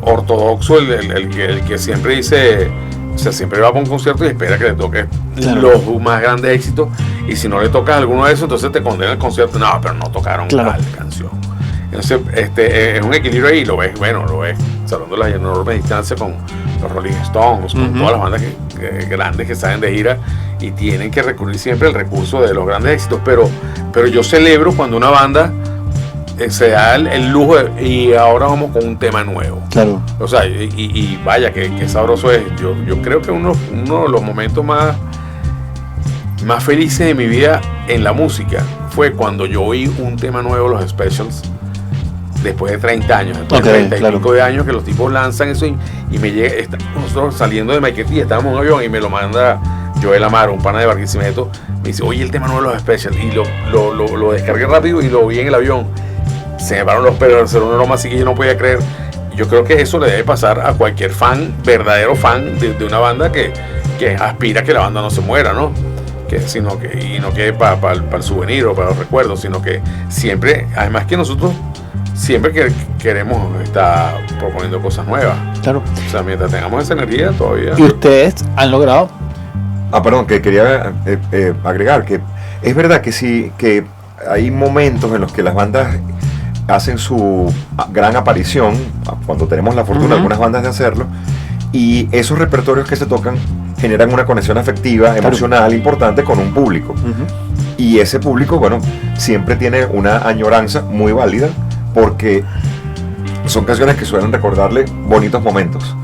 ortodoxo, el que siempre dice, o sea, siempre va para un concierto y espera que le toque Claro. los más grandes éxitos. Y si no le tocas alguno de esos, entonces te condena el concierto. No, pero no tocaron Claro. tal canción. Entonces, es un equilibrio ahí, lo ves salvando las enormes distancias con los Rolling Stones, con Ujú. todas las bandas grandes que salen de gira, y tienen que recurrir siempre al recurso de los grandes éxitos, pero yo celebro cuando una banda se da el lujo y ahora vamos con un tema nuevo. Claro. O sea, y vaya, que sabroso es. Yo creo que uno de los momentos más felices de mi vida en la música fue cuando yo oí un tema nuevo, los Specials, después de 30 años, después de 30 y pico de años que los tipos lanzan eso y me llega, nosotros saliendo de Maiquetía, estábamos en un avión y me lo manda Joel Amaro, un pana de Barquisimeto, me dice, oye, el tema nuevo de los Specials, y lo descargué rápido y lo vi en el avión. Se me pararon los pelos, era una broma así que yo no podía creer. Yo creo que eso le debe pasar a cualquier fan, verdadero fan de una banda que aspira a que la banda no se muera, ¿no? Y no quede para el souvenir o para los recuerdos, sino que siempre, además que nosotros siempre queremos estar proponiendo cosas nuevas. Claro. O sea, mientras tengamos esa energía todavía. ¿Y ustedes han logrado? Perdón, que quería agregar que es verdad que sí, que hay momentos en los que las bandas hacen su gran aparición, cuando tenemos la fortuna, algunas bandas, de hacerlo, y esos repertorios que se tocan generan una conexión afectiva, emocional, importante con un público. Y ese público, bueno, siempre tiene una añoranza muy válida, porque son canciones que suelen recordarle bonitos momentos,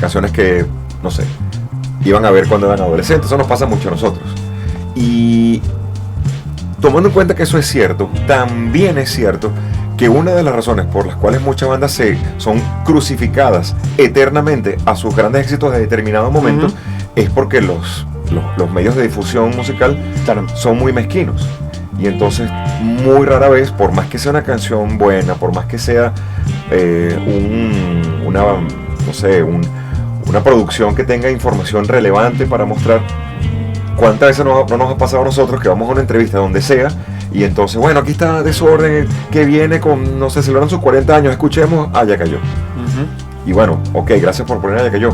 canciones que, no sé, iban a ver cuando eran adolescentes. Eso nos pasa mucho a nosotros. Y tomando en cuenta que eso es cierto, también es cierto que una de las razones por las cuales muchas bandas son crucificadas eternamente a sus grandes éxitos de determinado momento es porque los medios de difusión musical son muy mezquinos. Y entonces, muy rara vez, por más que sea una canción buena, por más que sea una producción que tenga información relevante para mostrar, ¿cuántas veces no nos ha pasado a nosotros que vamos a una entrevista donde sea y entonces, bueno, aquí está Desorden que viene con, no sé, celebraron sus 40 años, escuchemos Ya Cayó? Y bueno, ok, gracias por poner Ya Cayó,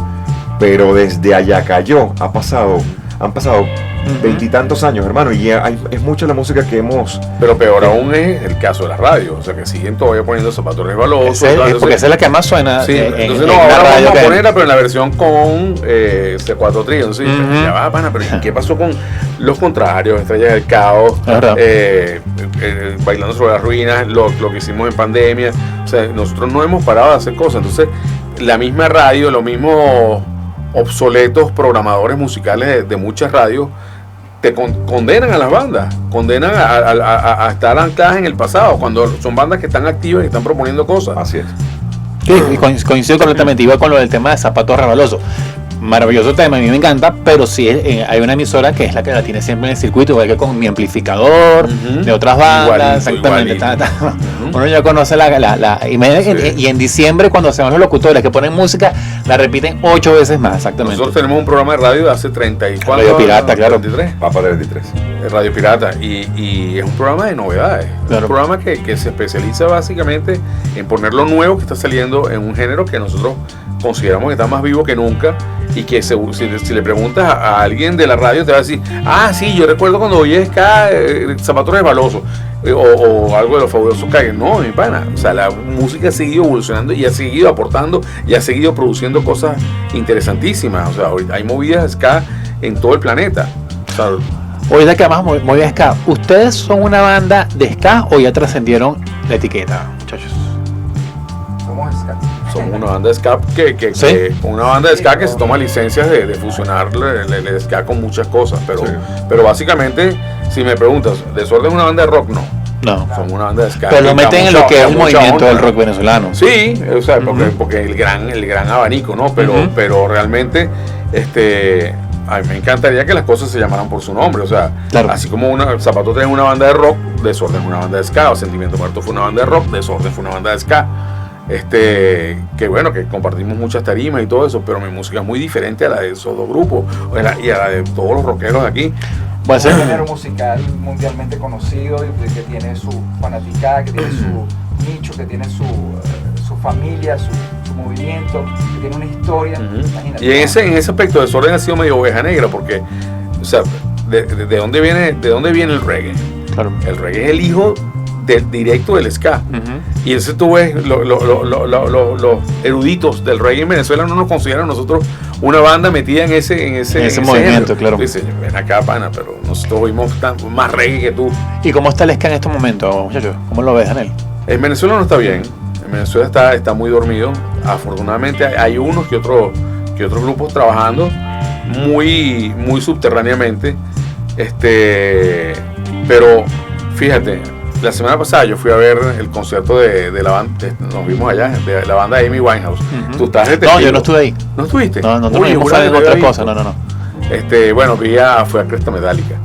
pero desde Ya Cayó han pasado 20 y tantos años, hermano, y es mucha la música que hemos... Pero peor aún es el caso de las radios, o sea, que siguen todavía poniendo Zapatos Resbalosos. Porque esa es la que más suena. Sí, entonces ahora vamos a ponerla, pero en la versión con C4 Trío. Entonces, ya va, pana, pero ¿qué pasó con Los Contrarios, Estrellas del Caos, Bailando sobre las Ruinas, lo que hicimos en pandemia? O sea, nosotros no hemos parado de hacer cosas. Entonces, la misma radio, los mismos obsoletos programadores musicales de muchas radios te condenan a las bandas, condenan a estar ancladas en el pasado, cuando son bandas que están activas y están proponiendo cosas. Así es. Sí, y coincido completamente, iba con lo del tema de Zapatos Resbalosos. Maravilloso tema, a mí me encanta, pero sí hay una emisora que es la que la tiene siempre en el circuito, igual que con Mi Amplificador, de otras bandas, exactamente. Uno ya conoce y en diciembre, cuando se van los locutores que ponen música, la repiten 8 veces más, exactamente. Nosotros tenemos un programa de radio de hace 34 Radio Pirata, claro. 33. Papa de 23. Radio Pirata, y es un programa de novedades. Claro. Un programa que se especializa básicamente en poner lo nuevo que está saliendo en un género que nosotros consideramos que está más vivo que nunca, y que si le preguntas a alguien de la radio te va a decir, sí, yo recuerdo cuando oí ska, Zapatos Resbalosos, o algo de Los Fabulosos Cadillacs. No, mi pana, o sea, la música ha seguido evolucionando y ha seguido aportando y ha seguido produciendo cosas interesantísimas. O sea, ahorita hay movidas ska en todo el planeta. O sea, ahorita que además movida ska, ¿ustedes son una banda de ska o ya trascendieron la etiqueta, muchachos? Somos ska. Somos una banda de ska que se toma licencias de fusionar el ska con muchas cosas, pero básicamente, si me preguntas, ¿Desorden es una banda de rock? No, somos una banda de ska. Pero lo meten en lo que es el movimiento del rock venezolano. Sí, o sea, porque el gran abanico, ¿no? Pero realmente, a mí me encantaría que las cosas se llamaran por su nombre, o sea, así como Zapatos es una banda de rock, Desorden es una banda de ska, o Sentimiento Muerto fue una banda de rock, Desorden fue una banda de ska. Que bueno, que compartimos muchas tarimas y todo eso, pero mi música es muy diferente a la de esos dos grupos y a la de todos los rockeros de aquí. Va a ser un género musical mundialmente conocido, que tiene su fanaticada, que tiene su nicho, que tiene su familia, su movimiento, que tiene una historia. Imagínate. Y en ese aspecto, Desorden ha sido medio oveja negra, porque, o sea, ¿de dónde viene el reggae? Claro. El reggae es el hijo directo del ska. Y entonces tú ves los eruditos del reggae en Venezuela no nos consideran nosotros una banda metida en ese movimiento, claro. Dice, ven acá, pana, pero nosotros oímos más reggae que tú. ¿Y cómo está el ska en estos momentos, muchachos? ¿Cómo lo ves, Daniel? En Venezuela no está bien. En Venezuela está muy dormido. Afortunadamente hay unos que otros grupos trabajando muy subterráneamente. Pero fíjate, la semana pasada yo fui a ver el concierto de la banda, nos vimos allá, de la banda Amy Winehouse. Tú estás de testigo. No, yo no estuve ahí. ¿No estuviste? No, Uy, fue en otra cosa, no. Bueno, fue a Cresta Metálica.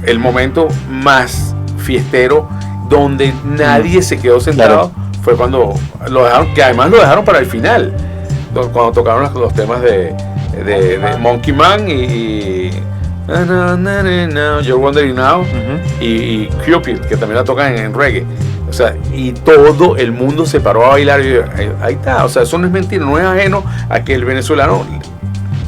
El momento más fiestero donde nadie se quedó sentado, fue cuando lo dejaron, que además lo dejaron para el final, cuando tocaron los temas de Monkey Man y You're Wondering Now y Cupid, que también la tocan en reggae. O sea, y todo el mundo se paró a bailar y ahí está. O sea, eso no es mentira, no es ajeno a que el venezolano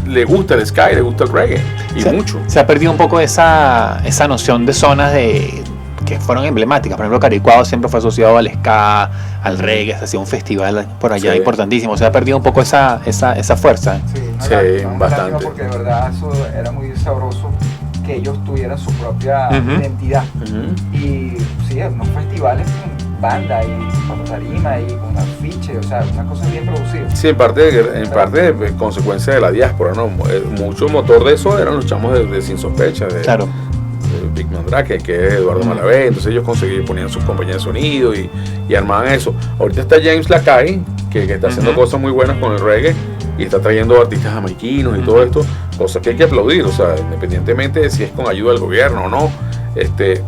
le gusta el ska y le gusta el reggae, y mucho. Se ha perdido un poco esa noción de zonas que fueron emblemáticas. Por ejemplo, Caricuao siempre fue asociado al ska, al reggae, se hacía un festival por allá importantísimo. Se ha perdido un poco esa fuerza. Sí, bastante. Porque de verdad eso era muy sabroso, que ellos tuvieran su propia identidad. Y sí, unos festivales con banda y con tarima y con afiche, o sea, una cosa bien producida. Sí, en parte consecuencia de la diáspora, ¿no? Mucho motor de eso eran los chamos de Sin Sospecha, claro. Big Mandrake, que es Eduardo Malavé. Entonces ellos ponían sus compañías de sonido y armaban eso. Ahorita está James Lacaille, que está haciendo cosas muy buenas con el reggae y está trayendo artistas jamaiquinos y todo esto, cosas que hay que aplaudir, o sea, independientemente de si es con ayuda del gobierno o no,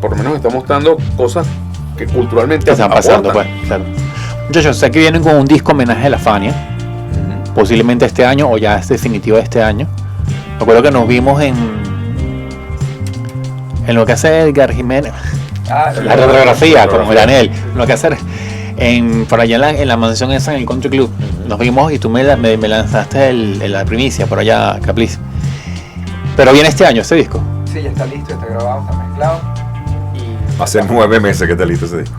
por lo menos está mostrando cosas que culturalmente están pasando, pues, claro. Muchachos, sé que vienen con un disco homenaje a la Fania, posiblemente este año o ya es definitivo este año. Me acuerdo que nos vimos en lo que hace Edgar Jiménez, la retrografía con Daniel, lo que hacer por allá en la mansión esa en el Country Club. Nos vimos y tú me lanzaste la primicia por allá, Capliz. Pero viene este año este disco. Sí, ya está listo, está grabado, está mezclado. Hace 9 meses que está listo ese disco.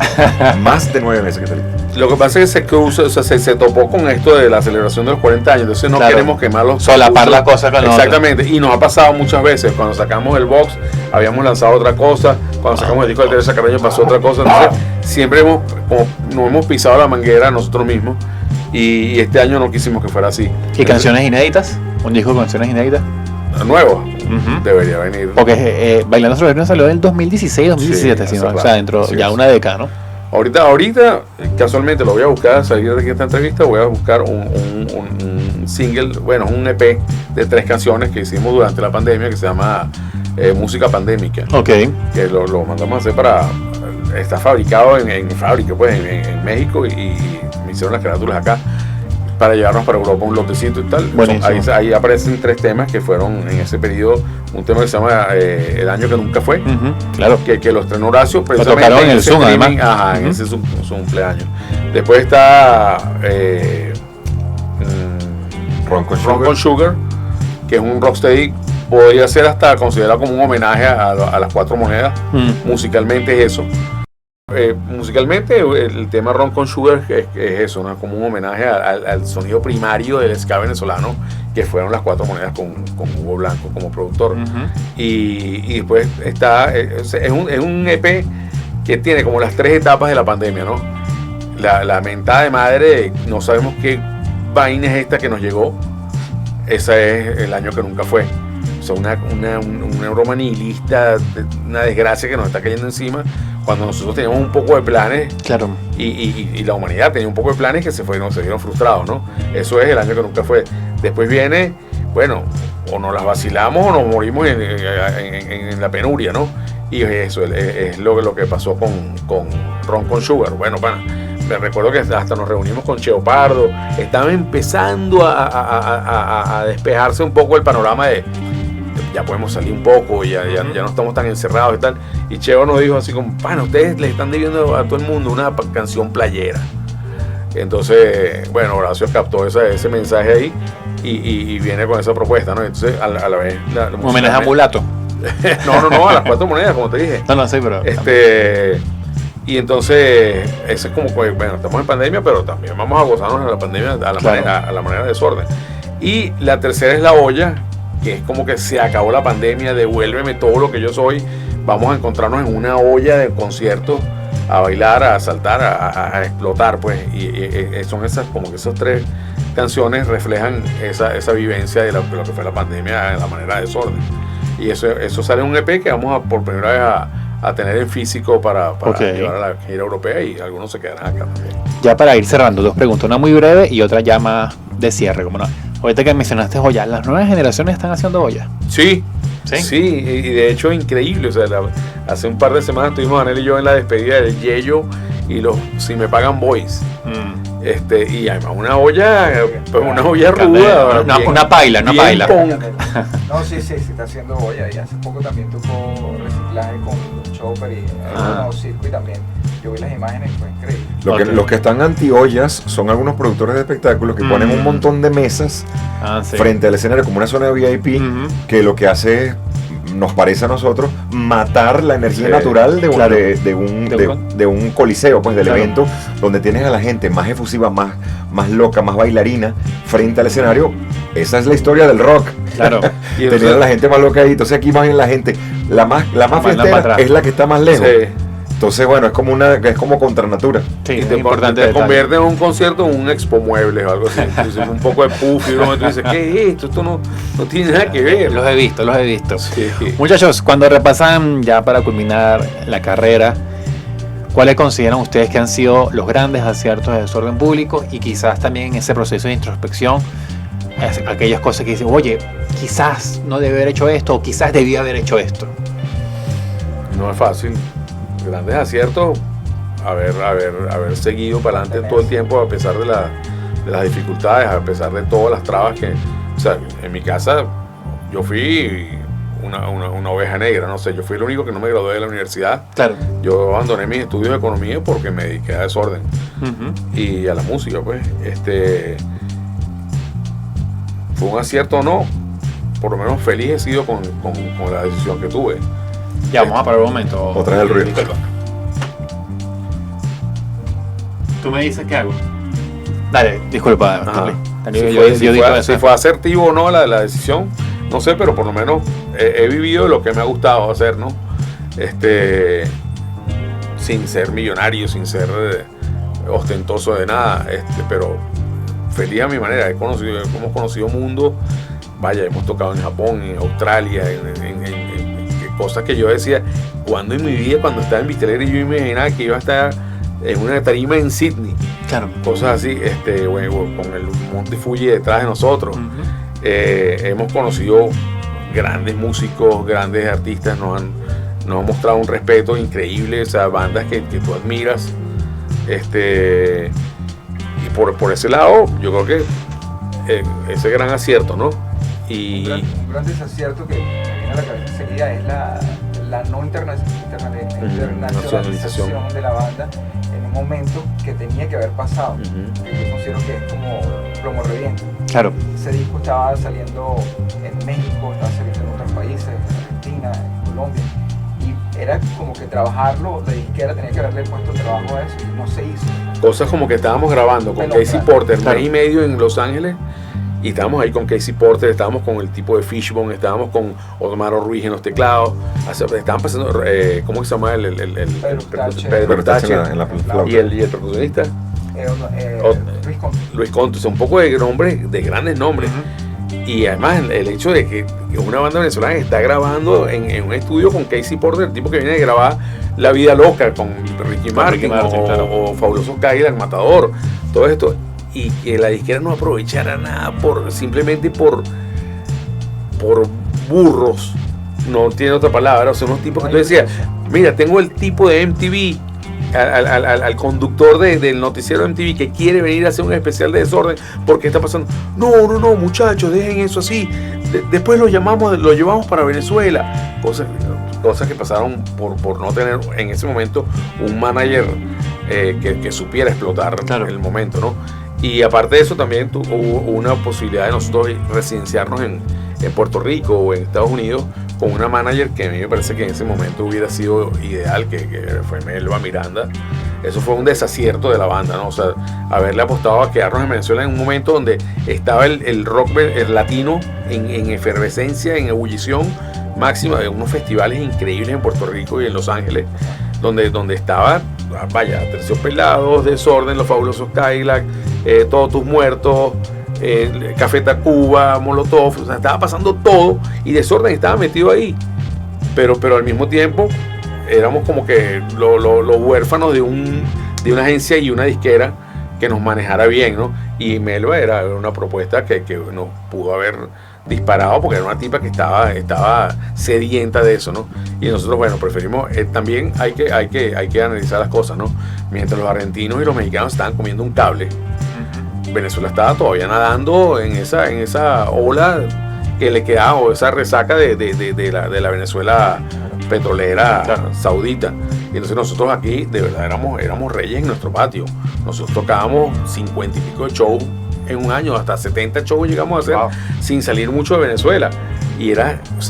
Más de 9 meses que está listo. Lo que pasa es que se topó con esto de la celebración de los 40 años, entonces no queremos quemarlos. Solapar la cosa con exactamente, y nos ha pasado muchas veces. Cuando sacamos el box, habíamos lanzado otra cosa. Cuando sacamos el disco de Teresa Carreño, pasó otra cosa. Entonces, siempre nos hemos pisado la manguera nosotros mismos. Y este año no quisimos que fuera así. ¿Y canciones inéditas? ¿Un disco con canciones inéditas? Nuevo. Debería venir. Porque Bailando sobre el Río salió en el 2016, 2017, sí, ¿no? Claro. O sea, dentro ya una década, ¿no? Ahorita, casualmente lo voy a buscar, salir de aquí esta entrevista, voy a buscar un single, bueno, un EP de 3 canciones que hicimos durante la pandemia, que se llama Música Pandémica. Ok. Que lo mandamos a hacer está fabricado en fábrica, pues, en México, y me hicieron las carátulas acá para llevarnos para Europa un lotecito y tal. Ahí aparecen 3 temas que fueron en ese periodo. Un tema que se llama El Año que Nunca Fue, claro, que lo estrenó Horacio precisamente. Lo tocaron en el Zoom, además. En ese su cumpleaños. Después está Ron con Sugar, que es un rocksteady, podría ser hasta considerado como un homenaje a las 4 monedas. Musicalmente es eso. Musicalmente el tema Ron con Sugar es eso, ¿no? Como un homenaje al sonido primario del ska venezolano, que fueron las 4 monedas con Hugo Blanco como productor. Y después está es un EP que tiene como las 3 etapas de la pandemia, ¿no? La mentada de madre, no sabemos qué vaina es esta que nos llegó. Esa es El Año que Nunca Fue. O sea, una broma nihilista, una desgracia que nos está cayendo encima, cuando nosotros teníamos un poco de planes, claro, y la humanidad tenía un poco de planes que se vieron frustrados, ¿no? Eso es El Año que Nunca Fue. Después viene, bueno, o nos las vacilamos o nos morimos en la penuria, ¿no? Y eso es lo que pasó con Ron con Sugar. Bueno, me recuerdo que hasta nos reunimos con Cheo Pardo, estaba empezando a despejarse un poco el panorama de ya podemos salir un poco, ya no estamos tan encerrados y tal. Y Cheo nos dijo así como, ustedes le están debiendo a todo el mundo una canción playera. Entonces, bueno, Horacio captó ese mensaje ahí y viene con esa propuesta, ¿no? Entonces, a la vez... Un homenaje a Mulato. No, a las 4 monedas, como te dije. No sé, pero... Y entonces, eso es como, bueno, estamos en pandemia, pero también vamos a gozarnos de la pandemia a la manera de desorden. Y la tercera es la olla, que es como que se acabó la pandemia, devuélveme todo lo que yo soy. Vamos a encontrarnos en una olla de conciertos, a bailar, a saltar, a explotar, pues. Y son esas, como que esas 3 canciones reflejan esa vivencia de lo que fue la pandemia en la manera de desorden. Y eso sale en un EP que vamos por primera vez a tener en físico para llevar a la gira europea, y algunos se quedarán acá también. Ya para ir cerrando, 2 preguntas, una muy breve y otra ya más de cierre, como no. Ahorita que mencionaste olla, ¿las nuevas generaciones están haciendo olla? Sí, y de hecho increíble. O sea, hace un par de semanas estuvimos Anel y yo en la despedida del Yello y los Si Me Pagan Boys. Y además una olla, pues una olla ruda. Una paila. No, sí, está haciendo olla. Y hace poco también tocó reciclaje con los Chopper y circo, y también yo vi las imágenes, fue increíble. Los que están anti-ollas son algunos productores de espectáculos que ponen un montón de mesas frente al escenario como una zona de VIP, que lo que hace es, nos parece a nosotros, matar la energía natural de un coliseo, pues del evento, donde tienes a la gente más efusiva, más loca, más bailarina frente al escenario. Esa es la historia del rock. Claro. Tener a la gente más loca ahí. Entonces aquí más bien la gente, la más fiestera es la que está más lejos. Sí. Entonces, bueno, es como contra natura. Sí, y te convierte en un concierto en un expo muebles o algo así. Un poco de puff, y uno dice, ¿qué es esto? Esto no tiene nada que ver. Los he visto. Sí. Muchachos, cuando repasan ya para culminar la carrera, ¿cuáles consideran ustedes que han sido los grandes aciertos de Desorden Público? Y quizás también en ese proceso de introspección, aquellas cosas que dicen, oye, quizás no debí haber hecho esto, o quizás debí haber hecho esto. No es fácil. Grandes aciertos, haber seguido para adelante todo el tiempo, a pesar de las dificultades, a pesar de todas las trabas que, o sea, en mi casa yo fui una oveja negra, no sé, yo fui el único que no me gradué de la universidad. Claro. Yo abandoné mis estudios de economía porque me dediqué a Desorden y a la música, pues. Fue un acierto o no, por lo menos feliz he sido con la decisión que tuve. Ya, vamos a parar un momento. Otra vez el ruido. Tú me dices qué hago. Dale, disculpa. Si fue asertivo o no la decisión, no sé, pero por lo menos he vivido lo que me ha gustado hacer, ¿no? Sin ser millonario, sin ser ostentoso de nada, pero feliz a mi manera. Hemos conocido mundo. Vaya, hemos tocado en Japón, en Australia, en cosas que yo decía, cuando en mi vida, cuando estaba en Vista Alegre, yo imaginaba que iba a estar en una tarima en Sydney. Claro. Cosas así, con el Monte Fuji detrás de nosotros. Hemos conocido grandes músicos, grandes artistas, nos han mostrado un respeto increíble, o sea, bandas que tú admiras. Y por ese lado, yo creo que ese gran acierto, ¿no? Y un gran desacierto que me viene a la cabeza enseguida es la no internacionalización de la banda en un momento que tenía que haber pasado. Yo considero que es como plomo reviento. Claro. Ese disco estaba saliendo en México, estaba saliendo en otros países, en Argentina, en Colombia, y era como que trabajarlo, la disquera tenía que haberle puesto trabajo a eso y no se hizo. Cosas como que estábamos grabando con Casey Porter, mes y medio en Los Ángeles. Y estábamos ahí con Casey Porter, estábamos con el tipo de Fishbone, estábamos con Osmaro Ruiz en los teclados. Estaban pasando, ¿cómo se llama? Pedro Tache en la flauta. Y el percusionista. Luis Conto. Un poco de nombres, de grandes nombres. Y además el hecho de que una banda venezolana está grabando en un estudio con Casey Porter, el tipo que viene de grabar La Vida Loca con Ricky Martin, o Fabuloso Cadillac, Matador, todo esto. Y que la disquera no aprovechara nada simplemente por burros, no tiene otra palabra, o sea, unos tipos que tú decías, mira, tengo el tipo de MTV, al conductor del noticiero MTV que quiere venir a hacer un especial de Desorden, porque está pasando, no, muchachos, dejen eso así, después lo llevamos para Venezuela, cosas que pasaron por no tener en ese momento un manager que supiera explotar el momento, ¿no? Y aparte de eso también hubo una posibilidad de nosotros residenciarnos en Puerto Rico o en Estados Unidos con una manager que a mí me parece que en ese momento hubiera sido ideal, que fue Melba Miranda. Eso fue un desacierto de la banda, ¿no? O sea, haberle apostado a quedarnos en Venezuela en un momento donde estaba el rock latino en efervescencia, en ebullición máxima, de unos festivales increíbles en Puerto Rico y en Los Ángeles, donde estaba, vaya, Terciopelados, Desorden, Los Fabulosos Cadillac, Todos Tus Muertos, Café Tacuba, Molotov, o sea, estaba pasando todo y Desorden estaba metido ahí, pero al mismo tiempo éramos como que los huérfanos de una agencia y una disquera que nos manejara bien, ¿no? Y Melba era una propuesta que nos pudo haber disparado, porque era una tipa que estaba sedienta de eso, ¿no? Y nosotros, bueno, preferimos, también hay que analizar las cosas, ¿no? Mientras los argentinos y los mexicanos estaban comiendo un cable, Venezuela estaba todavía nadando en esa ola que le quedaba, o esa resaca de la Venezuela petrolera saudita. Y entonces nosotros aquí de verdad éramos reyes en nuestro patio. Nosotros tocábamos 50 y pico de shows en un año, hasta 70 shows llegamos a hacer sin salir mucho de Venezuela. Y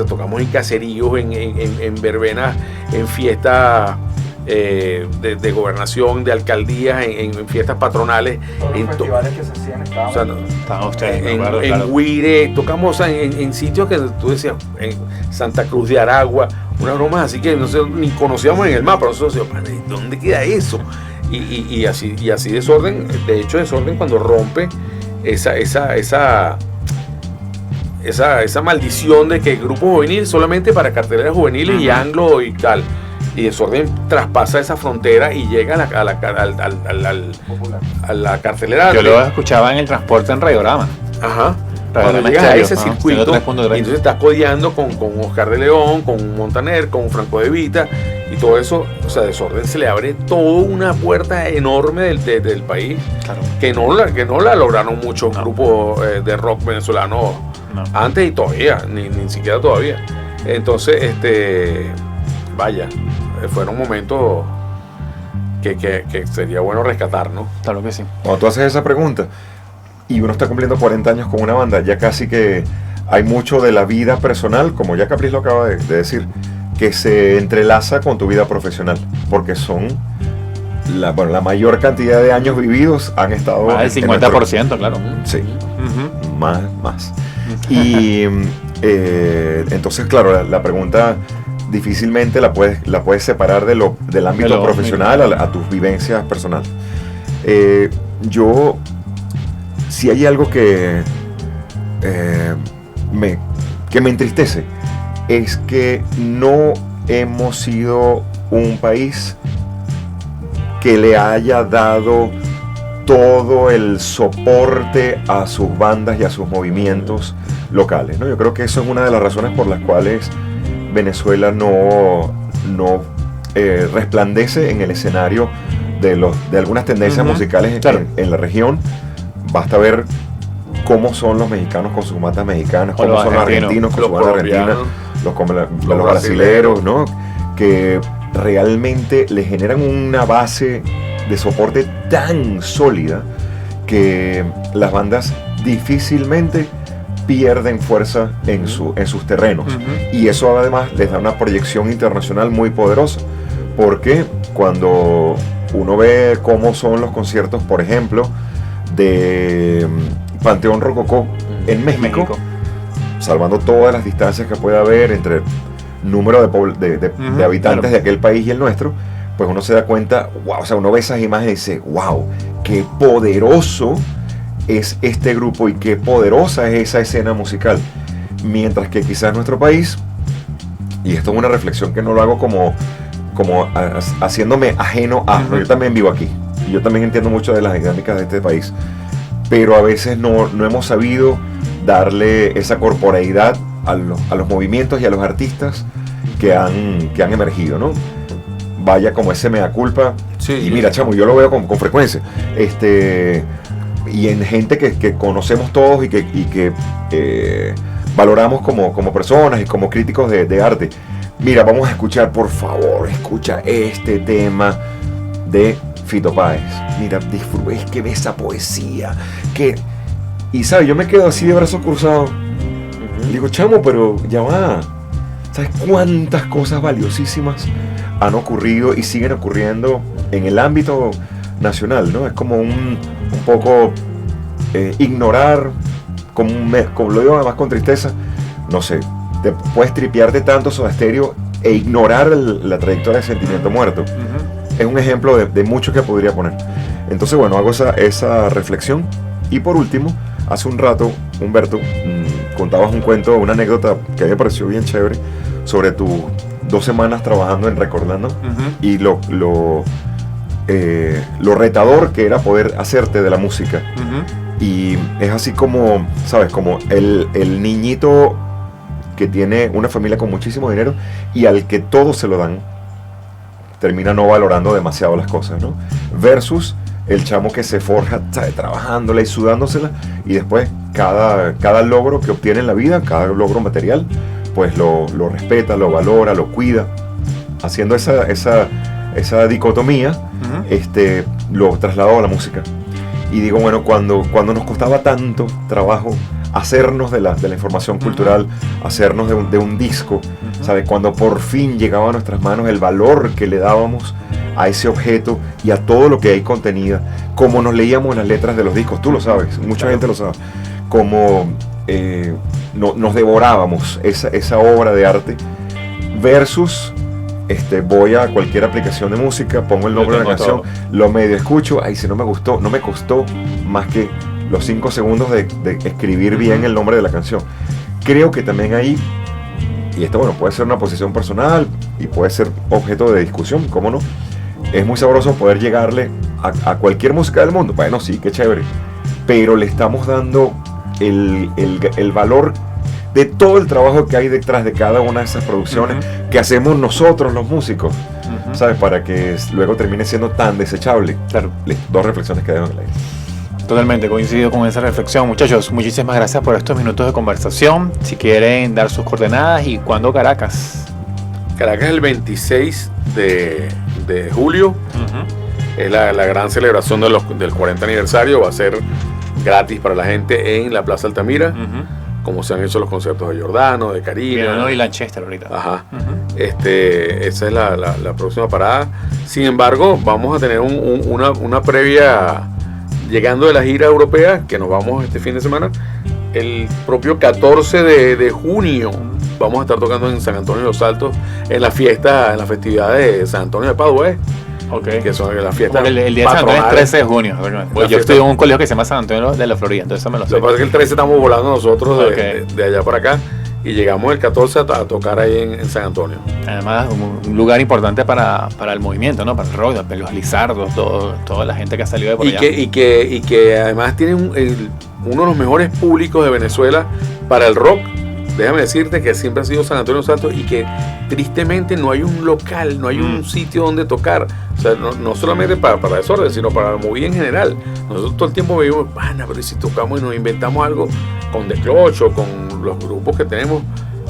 tocamos en caseríos, en verbenas, en fiestas de gobernación, de alcaldías, en fiestas patronales, todos los festivales que se hacían Estaban ustedes, en Huire, tocamos en sitios que tú decías, en Santa Cruz de Aragua, unas bromas así que no sé, ni conocíamos en el mapa. Nosotros decíamos, ¿dónde queda eso? Y así Desorden, de hecho Desorden cuando rompe esa maldición de que grupo juvenil solamente para carteleras juveniles y anglo y tal. Y Desorden traspasa esa frontera y llega a la cartelera. Yo lo escuchaba en el transporte en Radiorama. Ajá. Cuando llegas a ese circuito, y 3.3. entonces estás codeando con Oscar de León, con Montaner, con Franco de Vita y todo eso. O sea, Desorden se le abre toda una puerta enorme del país, claro, que no la lograron muchos grupos de rock venezolano antes y todavía, ni siquiera todavía. Entonces, vaya, fueron momentos que sería bueno rescatar, ¿no? Claro que sí. Cuando tú haces esa pregunta y uno está cumpliendo 40 años con una banda, ya casi que hay mucho de la vida personal, como ya Capriz lo acaba de decir, que se entrelaza con tu vida profesional, porque son la mayor cantidad de años vividos han estado... Más del 50%, claro. Sí, más. Y entonces, claro, la pregunta difícilmente la puedes separar del ámbito profesional a tus vivencias personales. Yo, si hay algo que me entristece, es que no hemos sido un país que le haya dado todo el soporte a sus bandas y a sus movimientos locales, ¿no? Yo creo que eso es una de las razones por las cuales Venezuela no resplandece en el escenario de algunas tendencias musicales en la región. Basta ver cómo son los mexicanos con sus matas mexicanas, cómo son los argentinos con su banda argentina, los brasileros, ¿no? Que realmente le generan una base de soporte tan sólida que las bandas difícilmente pierden fuerza en sus terrenos. Y eso además les da una proyección internacional muy poderosa, porque cuando uno ve cómo son los conciertos, por ejemplo, de Panteón Rococó en México, salvando todas las distancias que pueda haber entre el número de habitantes de aquel país y el nuestro, pues uno se da cuenta, wow, o sea, uno ve esas imágenes y dice, wow, qué poderoso es este grupo y qué poderosa es esa escena musical. Mientras que quizás nuestro país, y esto es una reflexión que no lo hago como haciéndome ajeno a, yo también vivo aquí y yo también entiendo mucho de las dinámicas de este país, pero a veces no hemos sabido darle esa corporeidad a los movimientos y a los artistas que han emergido, ¿no? Vaya como ese mea culpa. Sí, y mira, chamo, yo lo veo con frecuencia. Y en gente que conocemos todos y que valoramos como personas y como críticos de arte. Mira, vamos a escuchar, por favor, escucha este tema de Fito Páez. Mira, es que ve esa poesía. Y sabes, yo me quedo así de brazos cruzados. Digo, chamo, pero ya va. ¿Sabes cuántas cosas valiosísimas han ocurrido y siguen ocurriendo en el ámbito nacional, ¿no? Es como un poco ignorar, como lo digo además con tristeza, no sé, te puedes tripearte tanto Soda Stereo e ignorar la trayectoria de Sentimiento Muerto. Es un ejemplo de mucho que podría poner. Entonces, bueno, hago esa reflexión. Y por último, hace un rato, Humberto, contabas un cuento, una anécdota que a mí me pareció bien chévere sobre tus 2 semanas trabajando en Recordando y lo retador que era poder hacerte de la música. Y es así como, ¿sabes? Como el niñito que tiene una familia con muchísimo dinero y al que todo se lo dan, termina no valorando demasiado las cosas, ¿no? Versus el chamo que se forja, ¿sabes? Trabajándola y sudándosela, y después cada logro que obtiene en la vida, cada logro material, pues lo respeta, lo valora, lo cuida, haciendo esa dicotomía. Lo trasladó a la música. Y digo, bueno, cuando nos costaba tanto trabajo hacernos de la información cultural, hacernos de un disco, ¿sabes? Cuando por fin llegaba a nuestras manos el valor que le dábamos a ese objeto y a todo lo que hay contenido, como nos leíamos las letras de los discos, tú lo sabes, mucha gente lo sabe, como nos devorábamos esa obra de arte, versus voy a cualquier aplicación de música, pongo el nombre de la canción, lo medio escucho, ahí si no me gustó, no me costó más que los 5 segundos de escribir bien el nombre de la canción. Creo que también ahí, y esto bueno, puede ser una posición personal y puede ser objeto de discusión, ¿cómo no? Es muy sabroso poder llegarle a cualquier música del mundo. Bueno, sí, qué chévere, pero le estamos dando el valor de todo el trabajo que hay detrás de cada una de esas producciones que hacemos nosotros los músicos, ¿sabes? Para que luego termine siendo tan desechable. Claro. 2 reflexiones que dejo en el aire. Totalmente, coincido con esa reflexión. Muchachos, muchísimas gracias por estos minutos de conversación. Si quieren dar sus coordenadas y cuándo Caracas. Caracas el 26 de julio. Es la gran celebración del 40 aniversario. Va a ser gratis para la gente en la Plaza Altamira. Como se han hecho los conciertos de Giordano, de Karina. No, y Lanchester ahorita. Ajá. Esa es la próxima parada. Sin embargo, vamos a tener una previa llegando de la gira europea, que nos vamos este fin de semana. El propio 14 de junio vamos a estar tocando en San Antonio de los Altos, en la festividad de San Antonio de Padua. Okay. Que son las fiestas. El día de San Antonio es 13 de junio. Pues yo estoy en un colegio que se llama San Antonio de la Florida, entonces eso me lo sé. Lo que pasa es que el 13 estamos volando nosotros de allá para acá y llegamos el 14 a tocar ahí en San Antonio. Además, un lugar importante para el movimiento, ¿no? Para el rock, los Lizardos, toda la gente que ha salido de por allá. Y que además tienen uno de los mejores públicos de Venezuela para el rock. Déjame decirte que siempre ha sido San Antonio de los Altos y que tristemente no hay un local, no hay un sitio donde tocar. O sea, no solamente para Desorden, sino para la movida en general. Nosotros todo el tiempo vivimos, pero si tocamos y nos inventamos algo con The Clutch o con los grupos que tenemos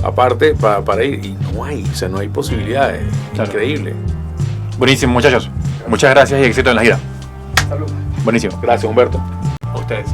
aparte para ir, y no hay posibilidades. Claro. Increíble. Buenísimo, muchachos. Muchas gracias y éxito en la gira. Salud. Buenísimo. Gracias, Humberto. A ustedes.